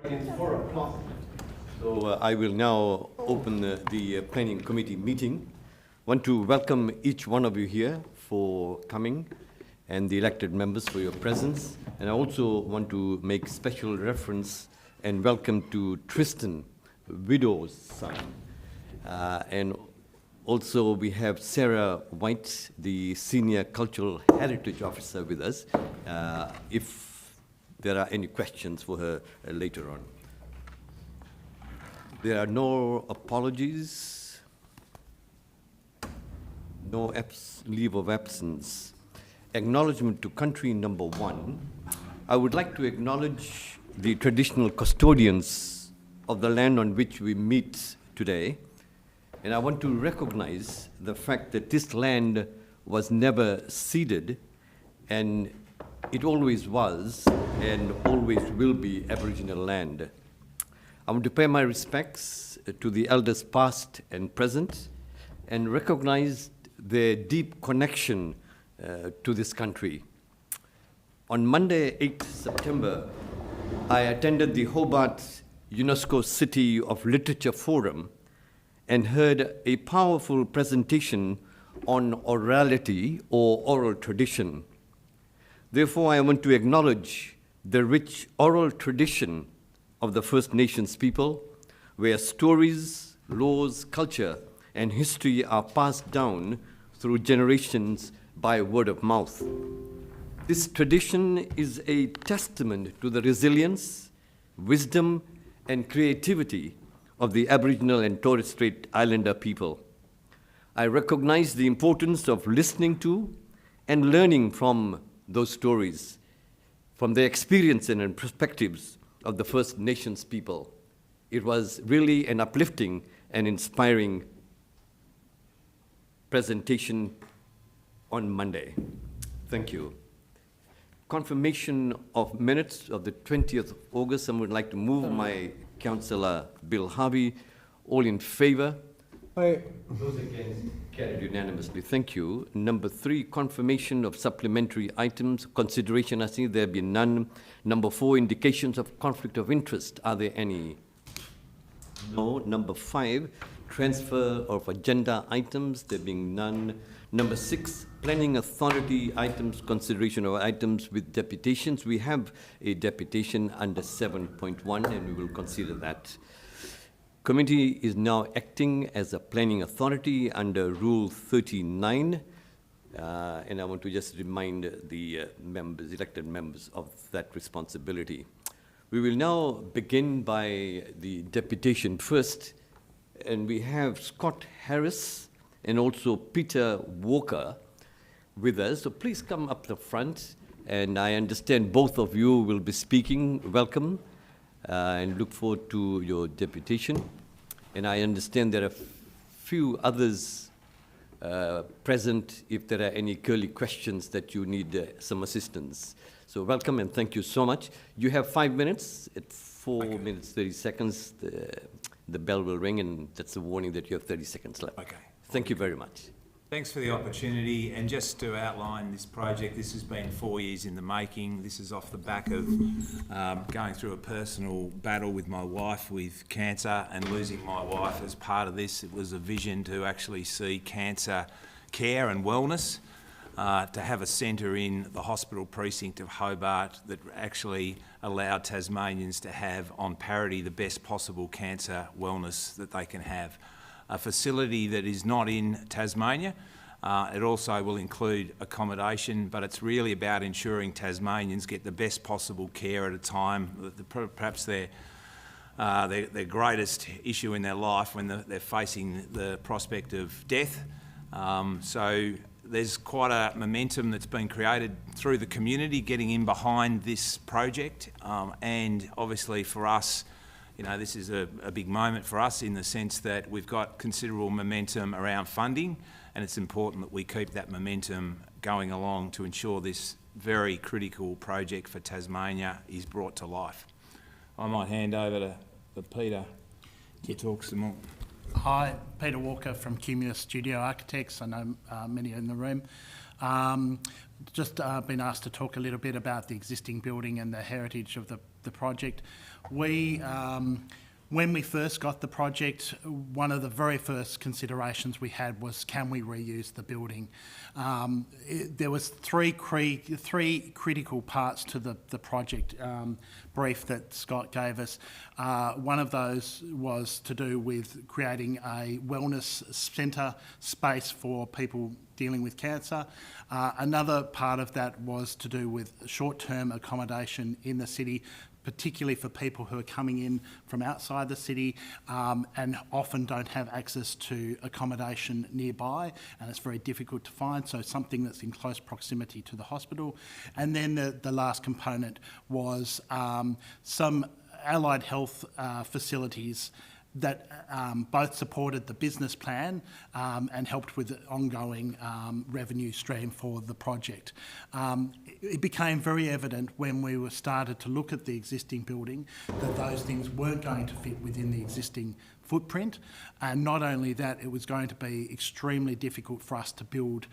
It's 4 o'clock. So I will now open the Planning Committee meeting. I want to welcome each one of you here for coming and the elected members for your presence. And I also want to make special reference and welcome to Tristan, widow's son. And also we have Sarah White, the Senior Cultural Heritage Officer with us, if there are any questions for her later on. There are no apologies, no leave of absence. Acknowledgement to country number 1. I would like to acknowledge the traditional custodians of the land on which we meet today. And I want to recognize the fact that this land was never ceded, and it always was and always will be Aboriginal land. I want to pay my respects to the elders past and present and recognize their deep connection to this country. On Monday, 8th September, I attended the Hobart UNESCO City of Literature Forum and heard a powerful presentation on orality or oral tradition. Therefore, I want to acknowledge the rich oral tradition of the First Nations people, where stories, laws, culture, and history are passed down through generations by word of mouth. This tradition is a testament to the resilience, wisdom, and creativity of the Aboriginal and Torres Strait Islander people. I recognize the importance of listening to and learning from those stories, from the experience and perspectives of the First Nations people. It was really an uplifting and inspiring presentation on Monday. Thank you. Confirmation of minutes of the 20th of August. I would like to move my Councillor Bill Harvey. All in favour? Aye. Those against? Carried unanimously. Thank you. Number 3, confirmation of supplementary items. Consideration, I think there have been none. Number 4, indications of conflict of interest. Are there any? No. Number 5, transfer of agenda items. There being none. Number 6, planning authority items, consideration of items with deputations. We have a deputation under 7.1 and we will consider that. Committee is now acting as a planning authority under Rule 39, and I want to just remind the members, elected members, of that responsibility. We will now begin by the deputation first, and we have Scott Harris and also Peter Walker with us. So please come up the front, and I understand both of you will be speaking. Welcome. And look forward to your deputation. And I understand there are few others present if there are any curly questions that you need some assistance. So welcome and thank you so much. You have 5 minutes. At 4 minutes, 30 seconds, the bell will ring, and that's a warning that you have 30 seconds left. Okay. Thank you very much. Thanks for the opportunity, and just to outline this project, this has been 4 years in the making. This is off the back of going through a personal battle with my wife with cancer and losing my wife as part of this. It was a vision to actually see cancer care and wellness, to have a centre in the hospital precinct of Hobart that actually allowed Tasmanians to have on parity the best possible cancer wellness that they can have. A facility that is not in Tasmania. It also will include accommodation, but it's really about ensuring Tasmanians get the best possible care at a time, perhaps their greatest issue in their life when they're facing the prospect of death. So there's quite a momentum that's been created through the community getting in behind this project, and obviously for us, you know, this is a big moment for us in the sense that we've got considerable momentum around funding, and it's important that we keep that momentum going along to ensure this very critical project for Tasmania is brought to life. I might hand over to Peter to talk some more. Hi, Peter Walker from Cumulus Studio Architects. I know many in the room. Just been asked to talk a little bit about the existing building and the heritage of the project. When we first got the project, one of the very first considerations we had was, can we reuse the building? There was three critical parts to the project brief that Scott gave us. One of those was to do with creating a wellness centre space for people dealing with cancer. Another part of that was to do with short-term accommodation in the city, particularly for people who are coming in from outside the city and often don't have access to accommodation nearby, and it's very difficult to find, so something that's in close proximity to the hospital. And then the last component was some allied health facilities that both supported the business plan and helped with the ongoing revenue stream for the project. It became very evident when we were started to look at the existing building that those things weren't going to fit within the existing footprint, and not only that, it was going to be extremely difficult for us to build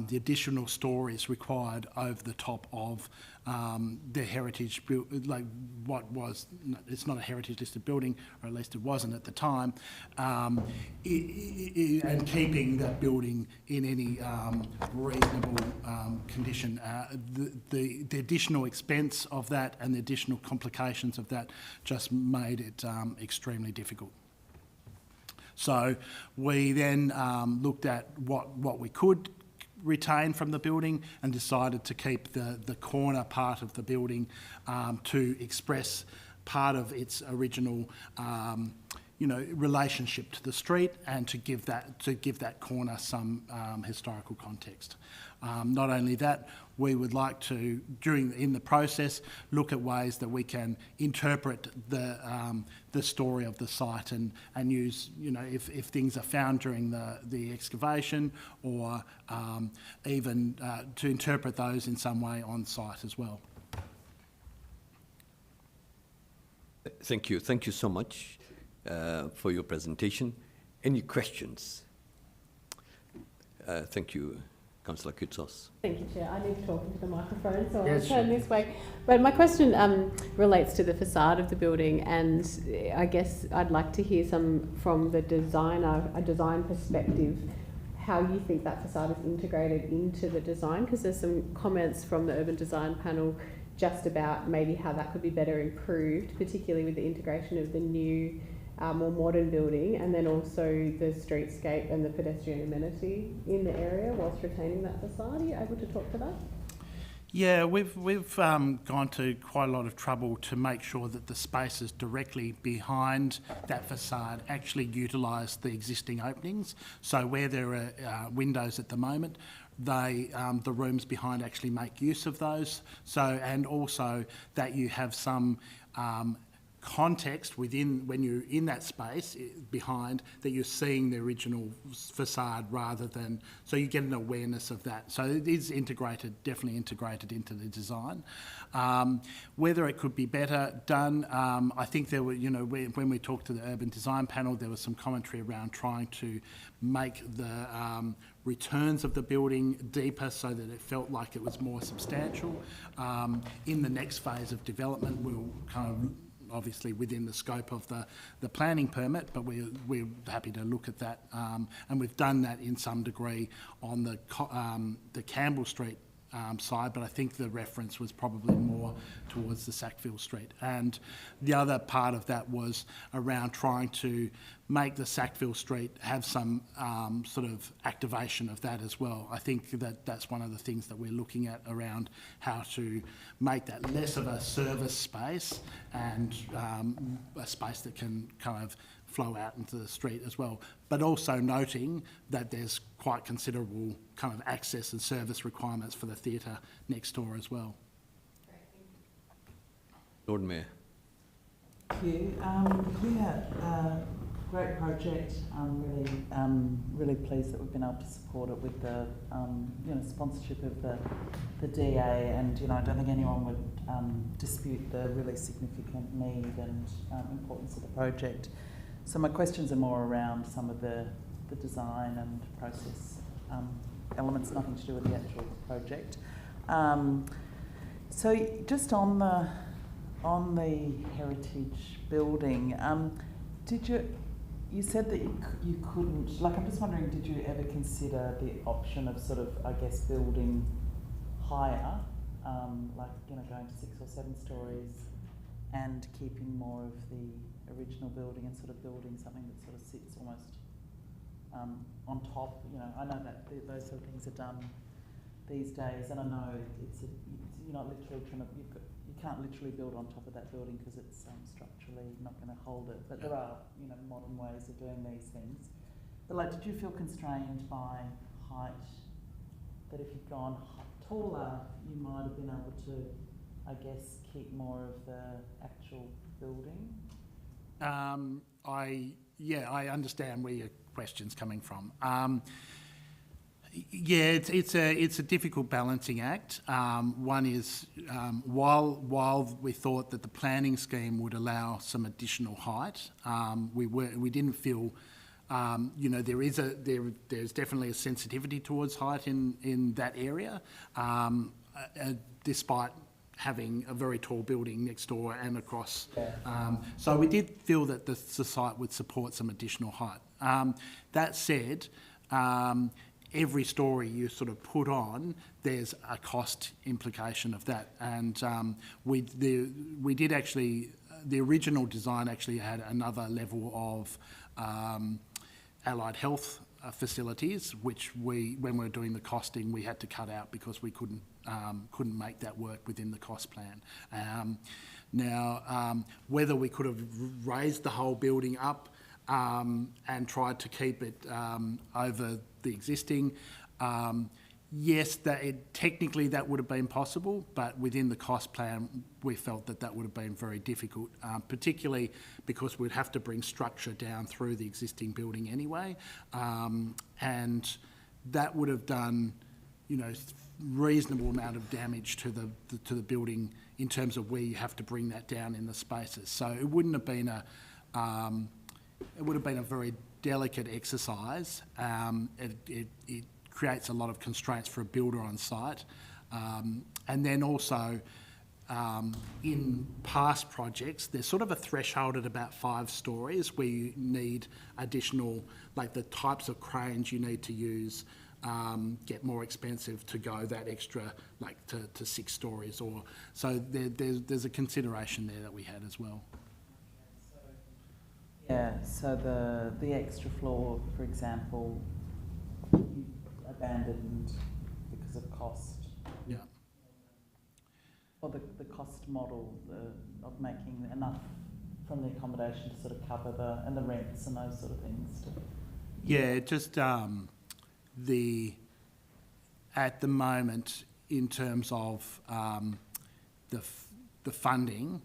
the additional stories required over the top of the heritage, like what was, it's not a heritage listed building, or at least it wasn't at the time, and keeping that building in any reasonable condition. The additional expense of that and the additional complications of that just made it extremely difficult. So we then looked at what we could retain from the building and decided to keep the corner part of the building to express part of its original relationship to the street, and to give that corner some historical context. Not only that, we would like to, in the process, look at ways that we can interpret the story of the site and use, if things are found during the excavation, or even to interpret those in some way on site as well. Thank you. Thank you so much for your presentation. Any questions? Thank you. Councillor Kitsos. Thank you, Chair. I need to talk into the microphone, so Yes, I'll turn this way. But my question relates to the facade of the building, and I guess I'd like to hear some from the designer, a design perspective, how you think that facade is integrated into the design, because there's some comments from the urban design panel just about maybe how that could be better improved, particularly with the integration of the new more modern building, and then also the streetscape and the pedestrian amenity in the area whilst retaining that facade. Are you able to talk to that? Yeah, we've gone to quite a lot of trouble to make sure that the spaces directly behind that facade actually utilise the existing openings. So where there are windows at the moment, the rooms behind actually make use of those. So, and also that you have some context within, when you're in that space behind, that you're seeing the original facade rather than, so you get an awareness of that. So it is integrated, definitely integrated into the design. Whether it could be better done, I think there were, when we talked to the urban design panel, there was some commentary around trying to make the returns of the building deeper so that it felt like it was more substantial. In the next phase of development, we'll kind of, obviously within the scope of the planning permit, but we're happy to look at that, and we've done that in some degree on the Campbell Street side, but I think the reference was probably more towards the Sackville Street. And the other part of that was around trying to make the Sackville Street have some sort of activation of that as well. I think that that's one of the things that we're looking at around how to make that less of a service space and a space that can kind of flow out into the street as well, but also noting that there's quite considerable kind of access and service requirements for the theatre next door as well. Lord Mayor. Thank you. Great project. I'm really pleased that we've been able to support it with the sponsorship of the DA, and I don't think anyone would dispute the really significant need and importance of the project. So my questions are more around some of the design and process elements, nothing to do with the actual project. So just on the heritage building, you said that you couldn't, like, I'm just wondering, did you ever consider the option of sort of, I guess, building higher, like, you know, going to 6 or 7 stories and keeping more of the original building and sort of building something that sort of sits almost on top? You know, I know that those sort of things are done these days, and I know you're not literally trying to, you can't literally build on top of that building because it's structurally not going to hold it. But there are, you know, modern ways of doing these things. But like, did you feel constrained by height? That if you'd gone taller, you might have been able to, I guess, keep more of the actual building? I understand where your question's coming from. It's a difficult balancing act. One is while we thought that the planning scheme would allow some additional height, we didn't feel. There's definitely a sensitivity towards height in that area, despite having a very tall building next door and across. So we did feel that the site would support some additional height. That said, every story you sort of put on, there's a cost implication of that. And we did actually, the original design actually had another level of allied health facilities, which when we were doing the costing, we had to cut out because we couldn't make that work within the cost plan. Whether we could have raised the whole building up and tried to keep it over the existing, yes, technically that would have been possible, but within the cost plan, we felt that would have been very difficult, particularly because we'd have to bring structure down through the existing building anyway, and that would have done, you know, reasonable amount of damage to the building in terms of where you have to bring that down in the spaces. So it wouldn't have been it would have been a very delicate exercise. It creates a lot of constraints for a builder on site. And then also, in past projects, there's sort of a threshold at about 5 stories where you need additional, like the types of cranes you need to use get more expensive to go that extra, like to 6 stories. So there's a consideration there that we had as well. Yeah, so the extra floor, for example, you abandoned because of cost. Yeah. Or the cost model of making enough from the accommodation to sort of cover the rents and those sort of things. Yeah, just at the moment, in terms of the funding,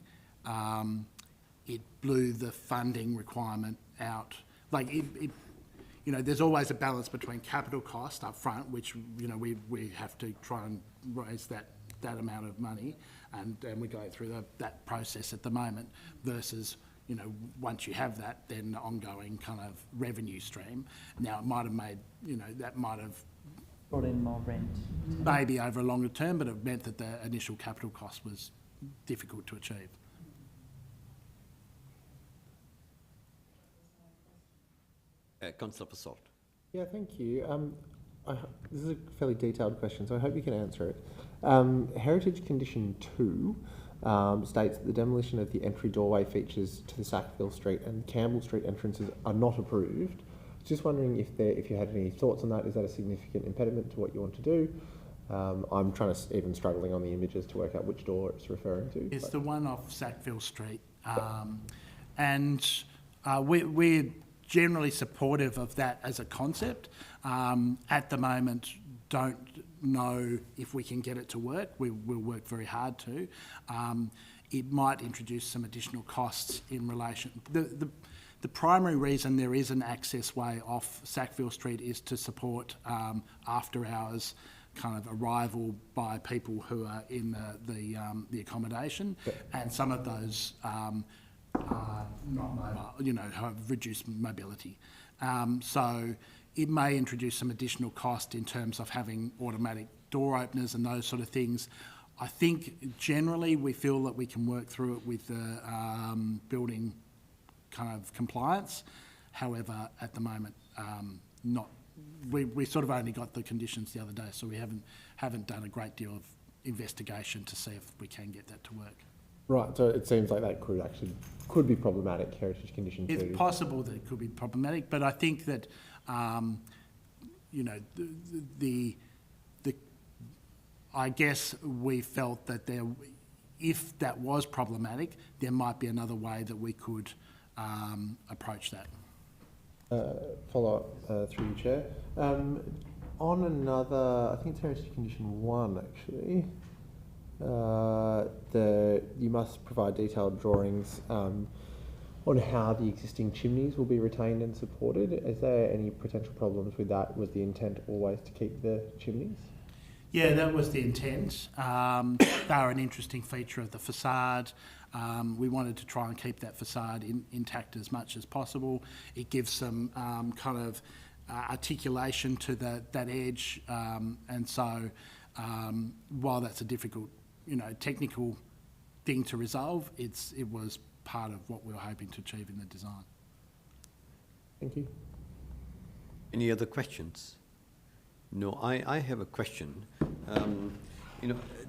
it blew the funding requirement out. Like you know, there's always a balance between capital cost up front, which, you know, we have to try and raise that amount of money, and we're going through that process at the moment, versus, you know, once you have that, then the ongoing kind of revenue stream. Now, it might have made, you know, that might have Brought in more rent. maybe over a longer term, but it meant that the initial capital cost was difficult to achieve. Councillor Passault. Yeah, thank you. This is a fairly detailed question, so I hope you can answer it. Heritage Condition 2 states that the demolition of the entry doorway features to the Sackville Street and Campbell Street entrances are not approved. Just wondering if you had any thoughts on that. Is that a significant impediment to what you want to do? I'm even struggling on the images to work out which door it's referring to. It's the one off Sackville Street, and we're generally supportive of that as a concept. At the moment, don't know if we can get it to work. We'll work very hard to. It might introduce some additional costs in relation. The primary reason there is an access way off Sackville Street is to support after hours kind of arrival by people who are in the accommodation, and some of those are not mobile, have reduced mobility. So it may introduce some additional cost in terms of having automatic door openers and those sort of things. I think generally we feel that we can work through it with the building kind of compliance. However, at the moment, we sort of only got the conditions the other day, so we haven't done a great deal of investigation to see if we can get that to work. Right, so it seems like that could be problematic, heritage condition 2. It's possible that it could be problematic, but I think that I guess we felt that if that was problematic, there might be another way that we could approach that. Follow up through you, Chair. On another, I think it's heritage condition 1 actually. You must provide detailed drawings on how the existing chimneys will be retained and supported. Is there any potential problems with that? Was the intent always to keep the chimneys? Yeah, that was the intent. They are an interesting feature of the facade. We wanted to try and keep that facade intact as much as possible. It gives some kind of articulation to that edge, and so while that's a difficult, technical thing to resolve, it was part of what we were hoping to achieve in the design. Thank you. Any other questions? No, I have a question.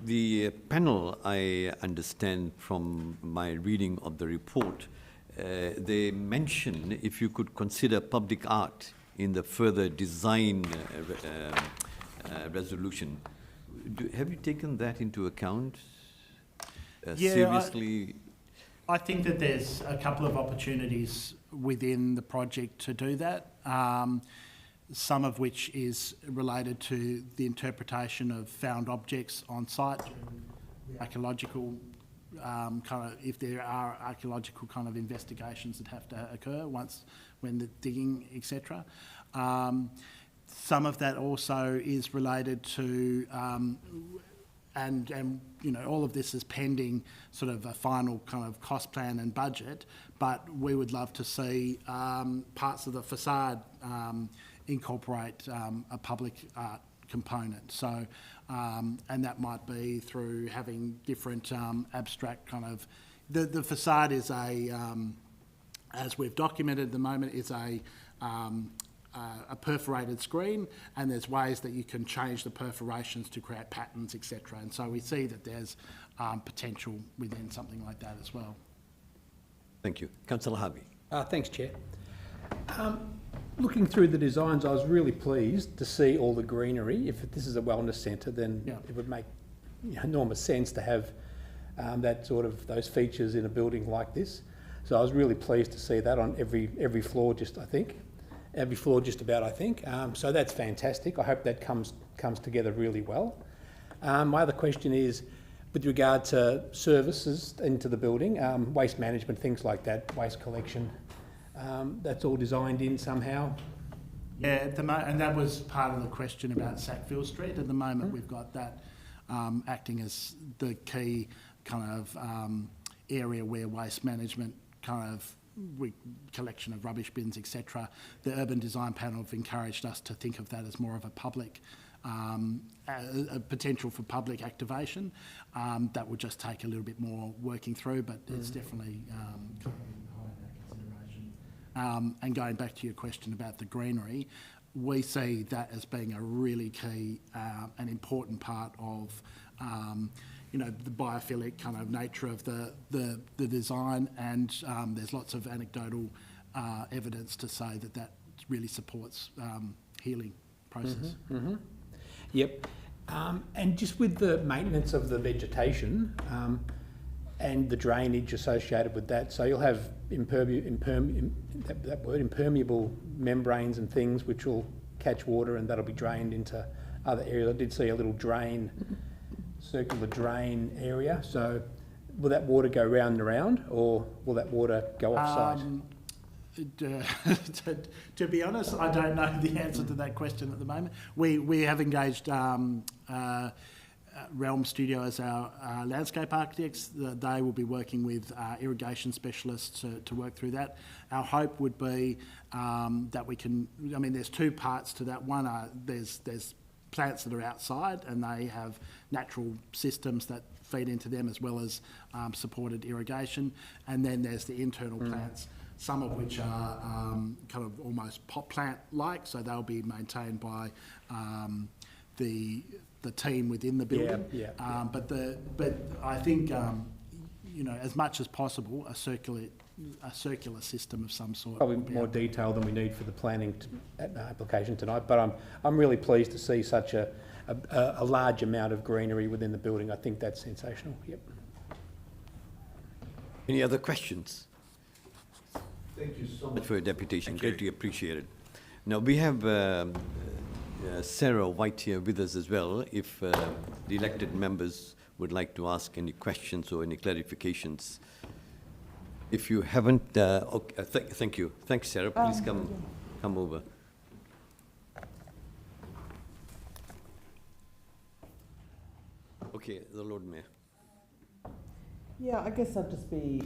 The panel, I understand from my reading of the report, they mention if you could consider public art in the further design resolution. Have you taken that into account seriously? I think that there's a couple of opportunities within the project to do that. Some of which is related to the interpretation of found objects on site, archaeological if there are archaeological kind of investigations that have to occur when the digging, etc. Some of that also is related to, and all of this is pending sort of a final kind of cost plan and budget, but we would love to see parts of the facade incorporate a public art component. So, and that might be through having different abstract kind of, the facade is as we've documented at the moment, is a perforated screen, and there's ways that you can change the perforations to create patterns, etc. And so we see that there's potential within something like that as well. Thank you. Councillor Harvey. Thanks, Chair. Looking through the designs, I was really pleased to see all the greenery. If this is a wellness centre, then it would make enormous sense to have those features in a building like this. So I was really pleased to see that on every floor, every floor just about, I think. So that's fantastic. I hope that comes together really well. My other question is, with regard to services into the building, waste management, things like that, waste collection. That's all designed in somehow. Yeah, and that was part of the question about Sackville Street. At the moment, we've got that acting as the key kind of area where waste management collection of rubbish bins, etc. The Urban Design Panel have encouraged us to think of that as more of a public, a potential for public activation. That would just take a little bit more working through, but it's definitely and going back to your question about the greenery, we see that as being a really key and important part of the biophilic kind of nature of the design, and there's lots of anecdotal evidence to say that really supports healing process. Mm-hmm. Yep. And just with the maintenance of the vegetation and the drainage associated with that, so you'll have impermeable membranes and things which will catch water, and that'll be drained into other areas. I did see a little circular drain area. So will that water go round and around, or will that water go off site? To be honest, I don't know the answer to that question at the moment. We have engaged Realm Studio as our landscape architects. They will be working with irrigation specialists to work through that. Our hope would be that we can, I mean, there's two parts to that. One, there's plants that are outside and they have natural systems that feed into them, as well as supported irrigation. And then there's the internal plants, some of which are kind of almost pot plant-like, so they'll be maintained by the team within the building. But I think you know, as much as possible, a circular system of some sort. Probably more detail than we need for the planning application tonight, but I'm really pleased to see such a large amount of greenery within the building. I think that's sensational. Yep. Any other questions? Thank you so much for your deputation. Greatly appreciated. Now, we have Sarah White here with us as well, if the elected members would like to ask any questions or any clarifications. If you haven't, okay, thank you. Thanks, Sarah. Please come over. Okay, the Lord Mayor. Yeah, I guess I'd just be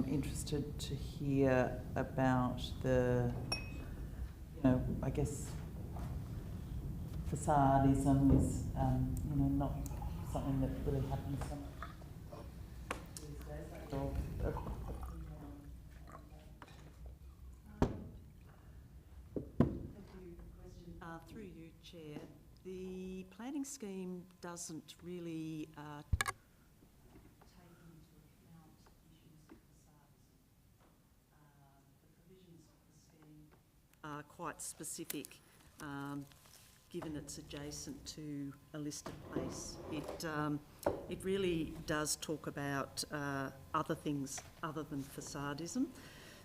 interested to hear about the, you know, I guess facadism is, you know, not something that really happens so much these days. Through you, Chair, the planning scheme doesn't really take into account issues of facades. The provisions of the scheme are quite specific, given it's adjacent to a listed place. It really does talk about other things other than facadism.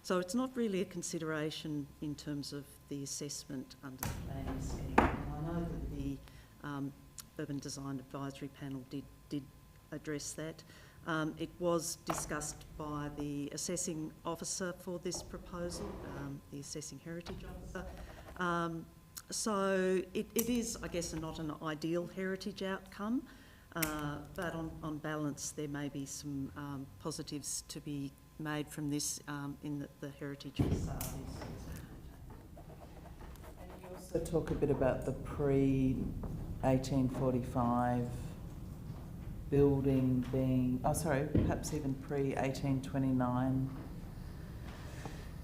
So it's not really a consideration in terms of the assessment under the planning scheme. And I know that the Urban Design Advisory Panel did address that. It was discussed by the assessing officer for this proposal, the assessing heritage officer. So it is, I guess, not an ideal heritage outcome, but on balance there may be some positives to be made from this in that the heritage facade is. And you also talk a bit about the pre-1845 building being, perhaps even pre-1829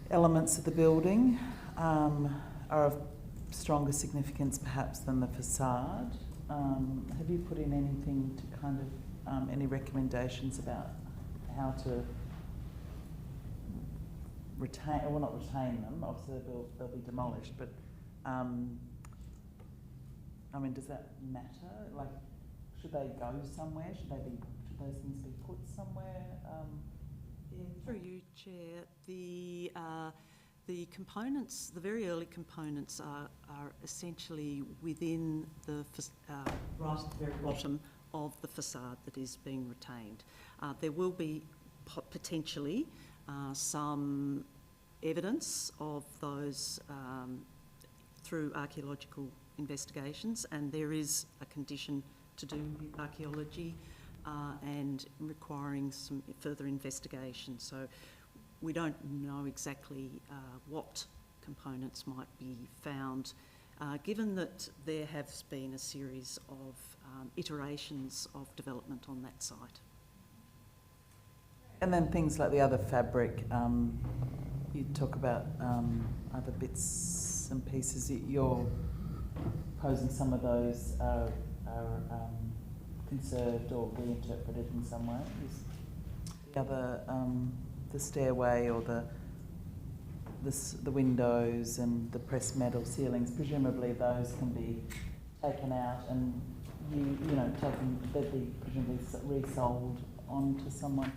elements of the building are of stronger significance perhaps than the facade. Have you put in anything to kind of, any recommendations about how to retain, well not retain them, obviously they'll be demolished, but I mean, does that matter? Like, should they go somewhere? Should those things be put somewhere? Through you, Chair, the components, the very early components are essentially within the right at the very bottom of the facade that is being retained. There will be potentially some evidence of those through archaeological investigations, and there is a condition to do with archaeology and requiring some further investigation. So we don't know exactly what components might be found, given that there has been a series of iterations of development on that site. And then things like the other fabric, you talk about other bits and pieces. You're posing some of those are conserved or reinterpreted in some way. Is the other, the stairway or the windows and the pressed metal ceilings, presumably those can be taken out and they'd be presumably resold on to someone.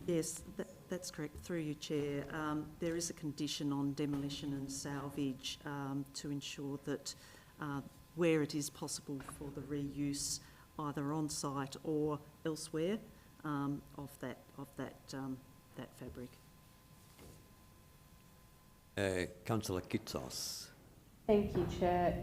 Yes, that's correct. Through you, Chair. There is a condition on demolition and salvage to ensure that where it is possible for the reuse, either on site or elsewhere, of that fabric. Councillor Kitsos. Thank you, Chair.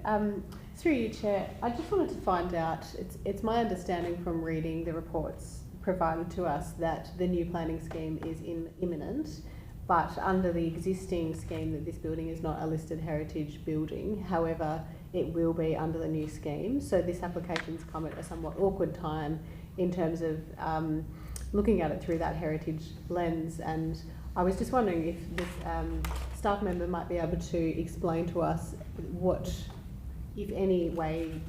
Through you, Chair, I just wanted to find out, it's my understanding from reading the reports provided to us that the new planning scheme is imminent, but under the existing scheme that this building is not a listed heritage building. However, it will be under the new scheme. So this application's come at a somewhat awkward time in terms of looking at it through that heritage lens. And I was just wondering if this staff member might be able to explain to us what, if any, way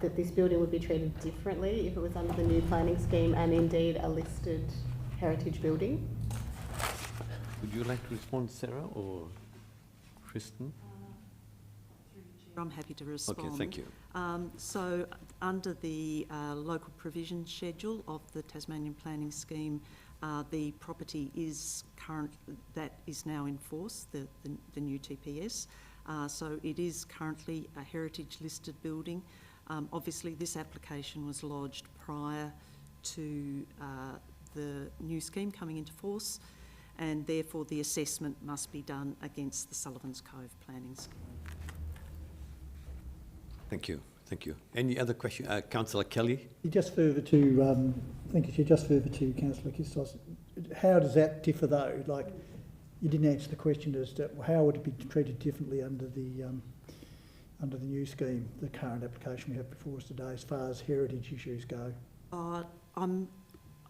that this building would be treated differently if it was under the new planning scheme and indeed a listed heritage building. Would you like to respond, Sarah or Kristen? I'm happy to respond. Okay, thank you. So under the local provision schedule of the Tasmanian Planning Scheme, the property is now in force, the new TPS. So it is currently a heritage listed building. Obviously this application was lodged prior to the new scheme coming into force, and therefore the assessment must be done against the Sullivan's Cove planning scheme. Thank you. Thank you. Any other question? Councillor Kelly? Just further to, thank you, Chair, just further to Councillor Kistos, how does that differ though? Like, you didn't answer the question as to how would it be treated differently under the new scheme, the current application we have before us today, as far as heritage issues go?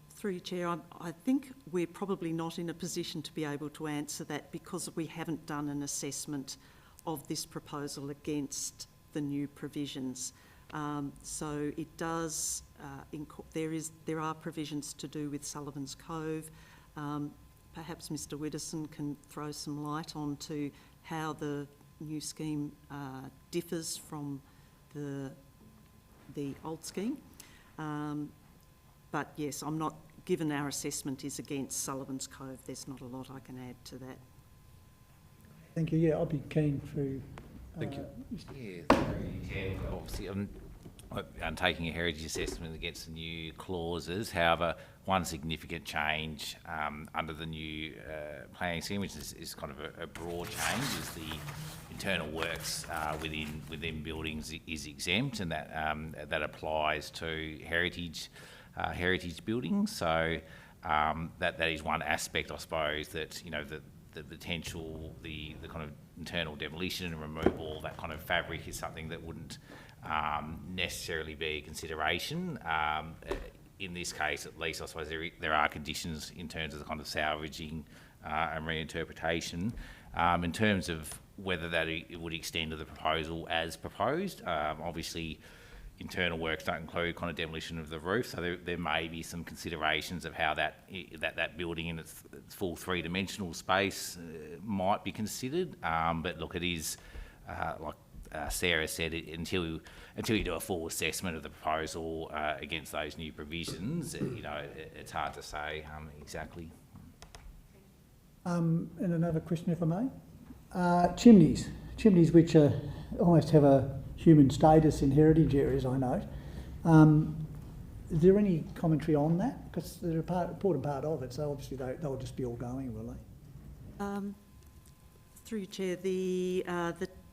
Through you, Chair, I think we're probably not in a position to be able to answer that because we haven't done an assessment of this proposal against the new provisions. So it does, there are provisions to do with Sullivan's Cove. Perhaps Mr Widdowson can throw some light onto how the new scheme differs from the old scheme. But yes, given our assessment is against Sullivan's Cove, there's not a lot I can add to that. Thank you. Yeah, I'd be keen for... Thank you. Yeah, obviously, I'm taking a heritage assessment against the new clauses. However, one significant change under the new planning scheme, which is kind of a broad change, is the internal works within buildings is exempt, and that applies to heritage buildings. So that is one aspect, I suppose, that the potential, the kind of internal demolition and removal, that kind of fabric is something that wouldn't necessarily be a consideration. In this case, at least, I suppose there are conditions in terms of the kind of salvaging and reinterpretation. In terms of whether it would extend to the proposal as proposed, obviously internal works don't include kind of demolition of the roof, so there may be some considerations of how that building in its full three-dimensional space might be considered. But look, it is like Sarah said, until you do a full assessment of the proposal against those new provisions, it's hard to say exactly. And another question, if I may. Chimneys which almost have a human status in heritage areas, I note. Is there any commentary on that? Because they're an important part of it, so obviously they'll just be all going, will they? Through you, Chair,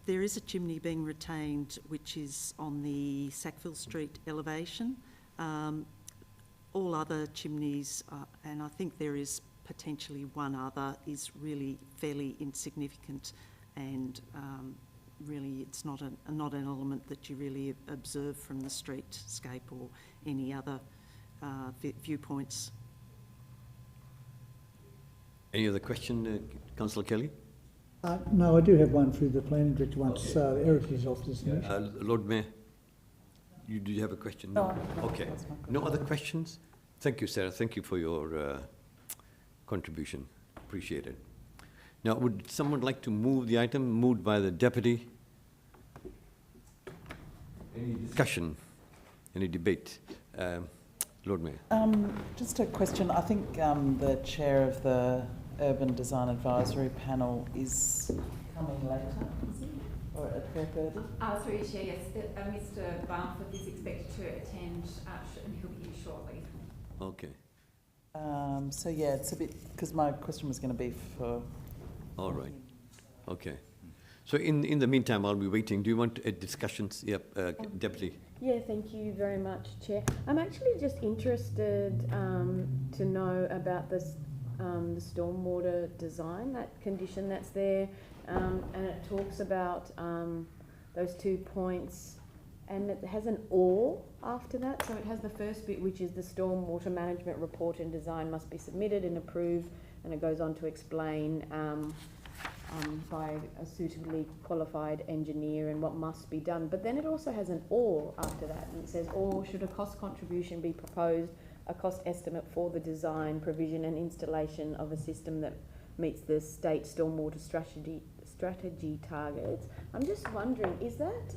there is a chimney being retained which is on the Sackville Street elevation. All other chimneys, and I think there is potentially one other, is really fairly insignificant, and really it's not an element that you really observe from the streetscape or any other viewpoints. Any other question, Councillor Kelly? No, I do have one through the planning director once the heritage officers finish. Lord Mayor, do you have a question? No. Okay. No other questions? Thank you, Sarah. Thank you for your contribution. Appreciate it. Now, would someone like to move the item? Moved by the deputy. Any discussion? Any debate? Lord Mayor. Just a question. I think the chair of the Urban Design Advisory Panel is coming later, is he? Or at 4:30? Through your chair, yes. Mr Barnford is expected to attend and he'll be here shortly. Okay. So yeah, it's a bit, because my question was going to be for... All right. Okay. So in the meantime, while we're waiting, do you want discussions? Yep, Deputy. Yeah, thank you very much, Chair. I'm actually just interested to know about this, the stormwater design, that condition that's there, and it talks about those 2 points, and it has an or after that. So it has the first bit, which is the stormwater management report and design must be submitted and approved, and it goes on to explain by a suitably qualified engineer and what must be done. But then it also has an or after that, and it says, or should a cost contribution be proposed, a cost estimate for the design, provision and installation of a system that meets the state stormwater strategy targets. I'm just wondering, is that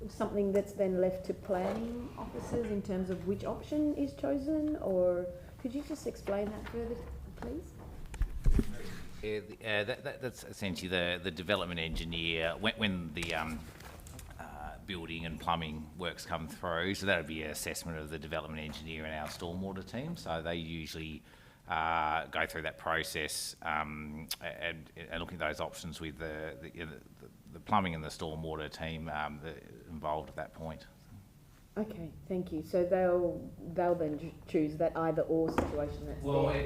something that's then left to planning officers in terms of which option is chosen, or could you just explain that further, please? That's essentially the development engineer, when the building and plumbing works come through, so that would be an assessment of the development engineer and our stormwater team. So they usually go through that process and looking at those options with the plumbing and the stormwater team involved at that point. Okay, thank you. So they'll then choose that either or situation that's Well, there.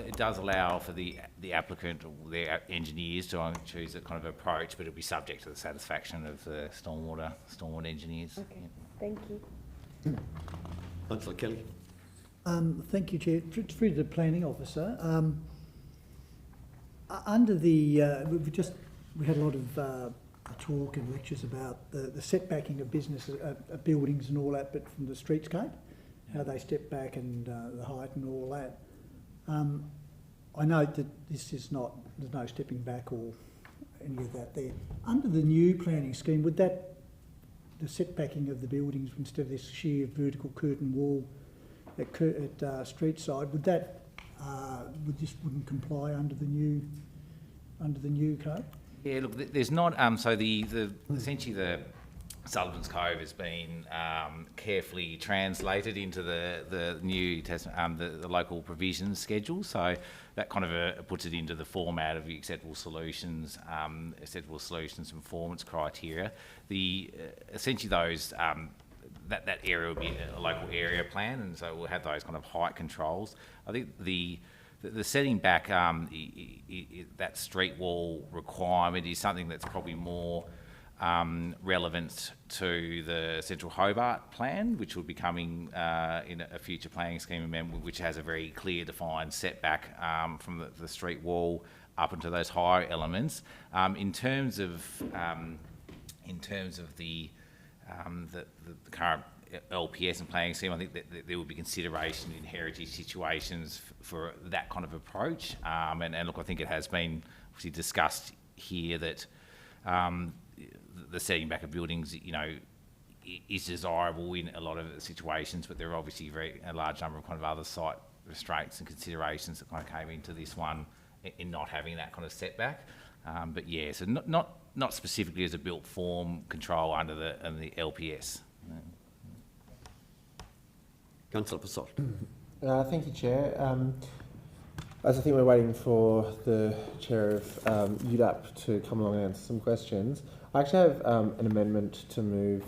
it does allow for the applicant or their engineers to choose a kind of approach, but it'll be subject to the satisfaction of the stormwater engineers. Okay, thank you. Councillor Kelly. Thank you, Chair. Through the planning officer, under the we had a lot of talk and lectures about the setbacking of business buildings and all that, but from the streetscape, how they step back and the height and all that. I know that this is not, there's no stepping back or any of that there. Under the new planning scheme, would that, the setbacking of the buildings instead of this sheer vertical curtain wall at street side, would that wouldn't comply under the new code? Yeah, look, there's not. So essentially the Sullivan's Cove has been carefully translated into the new the local provisions schedule. So that kind of puts it into the format of the acceptable solutions and performance criteria. Essentially those. That area will be a local area plan, and so we'll have those kind of height controls. I think the setting back that street wall requirement is something that's probably more relevant to the Central Hobart plan, which will be coming in a future planning scheme amendment, which has a very clear defined setback from the street wall up into those higher elements. In terms of the current LPS and planning scheme, I think that there would be consideration in heritage situations for that kind of approach. And look, I think it has been obviously discussed here that the setting back of buildings, is desirable in a lot of situations, but there are obviously a large number of kind of other site restraints and considerations that kind of came into this one in not having that kind of setback. But yeah, so not specifically as a built form control under the LPS. Councillor Fasol. Thank you, Chair. As I think we're waiting for the Chair of UDAP to come along and answer some questions, I actually have an amendment to move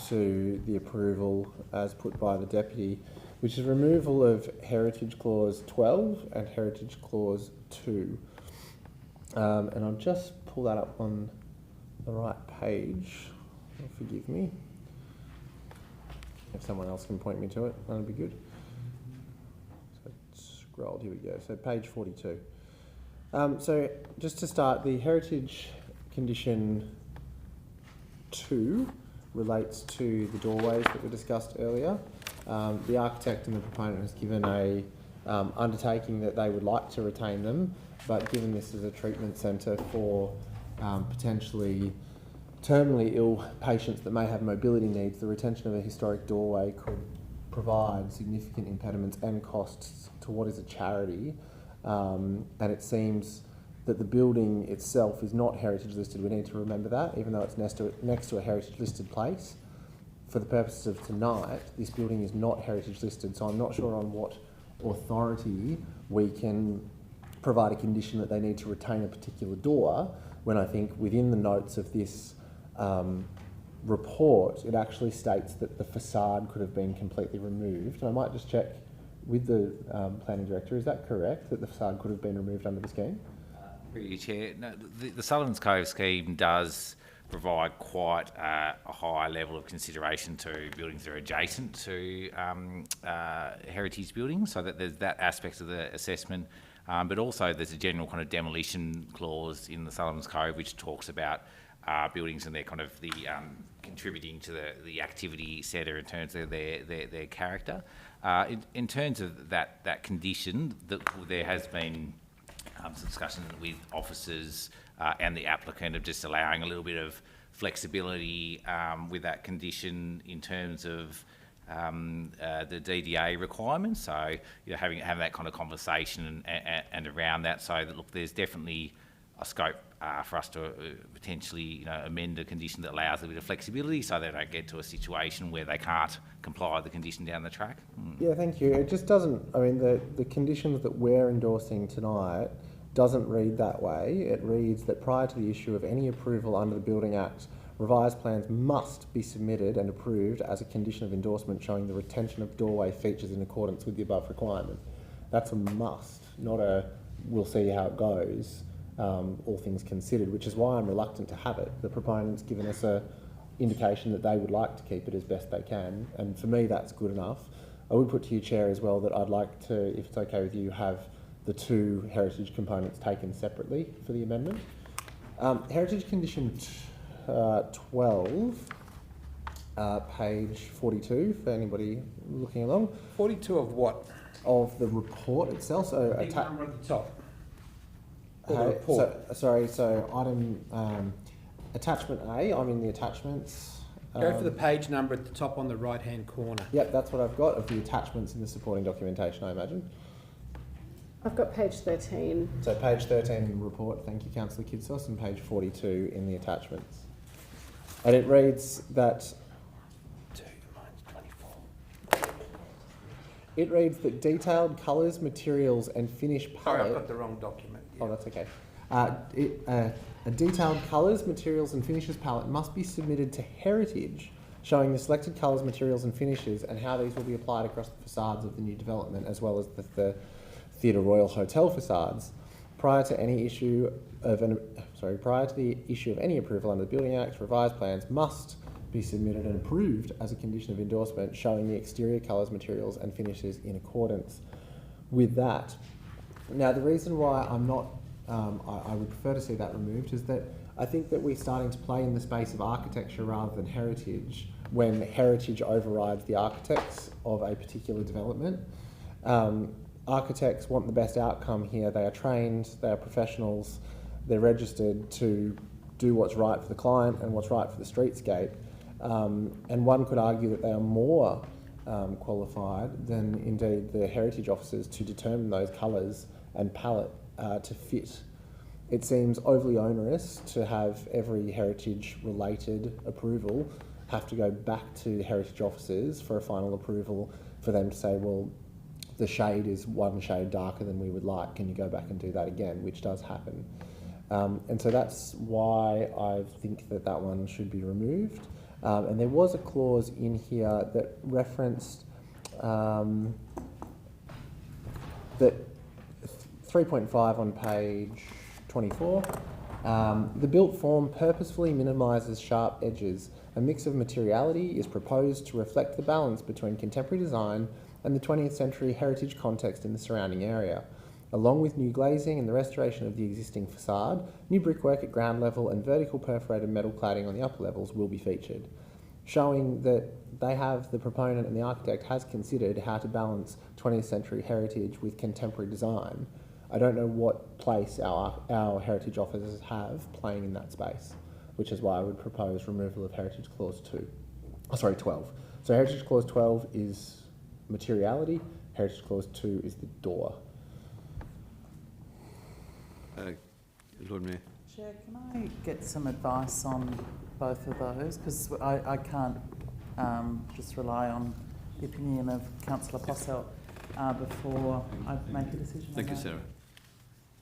to the approval as put by the Deputy, which is removal of Heritage Clause 12 and Heritage Clause 2. And I'll just pull that up on the right page. Forgive me. If someone else can point me to it, that'd be good. So scrolled, here we go. So page 42. So just to start, the heritage condition 2 relates to the doorways that were discussed earlier. The architect and the proponent has given a undertaking that they would like to retain them, but given this is a treatment centre for potentially terminally ill patients that may have mobility needs, the retention of a historic doorway could provide significant impediments and costs to what is a charity. And it seems that the building itself is not heritage listed. We need to remember that, even though it's next to a heritage listed place. For the purposes of tonight, this building is not heritage listed, so I'm not sure on what authority we can provide a condition that they need to retain a particular door, when I think within the notes of this report, it actually states that the facade could have been completely removed. And I might just check with the planning director, is that correct, that the facade could have been removed under the scheme? Through you, Chair. No, the Sullivan's Cove scheme does provide quite a high level of consideration to buildings that are adjacent to heritage buildings, so that there's that aspect of the assessment. But also there's a general kind of demolition clause in the Sullivan's Cove which talks about buildings and their kind of the contributing to the activity centre in terms of their character. In terms of that condition, there has been some discussion with officers and the applicant of just allowing a little bit of flexibility with that condition in terms of the DDA requirements. So, you know, having that kind of conversation and around that, so that, look, there's definitely a scope for us to potentially, you know, amend a condition that allows a bit of flexibility, so they don't get to a situation where they can't comply with the condition down the track. Yeah, thank you. It just doesn't, I mean, the conditions that we're endorsing tonight doesn't read that way. It reads that prior to the issue of any approval under the Building Act, revised plans must be submitted and approved as a condition of endorsement showing the retention of doorway features in accordance with the above requirement. That's a must, not a we'll see how it goes, all things considered, which is why I'm reluctant to have it. The proponent's given us a indication that they would like to keep it as best they can, and for me that's good enough. I would put to you, Chair, as well, that I'd like to, if it's okay with you, have the two heritage components taken separately for the amendment. Heritage condition 12, page 42, for anybody looking along. 42 of what? Of the report itself. So Big number at the top. Or the Hey, report. so item attachment A, I'm in the attachments. Go for the page number at the top on the right-hand corner. Yep, that's what I've got of the attachments in the supporting documentation, I imagine. I've got page 13. So page 13 in the report, thank you, Councillor Kidsos, and page 42 in the attachments. And it reads that... It reads that detailed colours, materials and finish palette... Sorry, I've got the wrong document. Oh, that's okay. A detailed colours, materials and finishes palette must be submitted to Heritage, showing the selected colours, materials and finishes and how these will be applied across the facades of the new development, as well as the Theatre Royal Hotel facades, prior to the issue of any approval under the Building Act. Revised plans must be submitted and approved as a condition of endorsement, showing the exterior colours, materials and finishes in accordance with that. Now, the reason why I'm not, I would prefer to see that removed, is that I think that we're starting to play in the space of architecture rather than heritage, when heritage overrides the architects of a particular development. Architects want the best outcome here. They are trained, they are professionals, they're registered to do what's right for the client and what's right for the streetscape. And one could argue that they are more qualified than indeed the heritage officers to determine those colours and palette to fit. It seems overly onerous to have every heritage related approval have to go back to the heritage officers for a final approval, for them to say, well, the shade is one shade darker than we would like, can you go back and do that again, which does happen. And so that's why I think that that one should be removed. And there was a clause in here that referenced that 3.5 on page 24. The built form purposefully minimises sharp edges. A mix of materiality is proposed to reflect the balance between contemporary design and the 20th century heritage context in the surrounding area. Along with new glazing and the restoration of the existing facade, new brickwork at ground level and vertical perforated metal cladding on the upper levels will be featured, showing that they have, the proponent and the architect has considered how to balance 20th century heritage with contemporary design. I don't know what place our heritage officers have playing in that space, which is why I would propose removal of Heritage Clause 12. So Heritage Clause 12 is materiality, Heritage Clause 2 is the door. Lord Mayor. Chair, can I get some advice on both of those? Because I can't just rely on the opinion of Councillor Posselt before I make a decision. Thank you, on that. Sarah.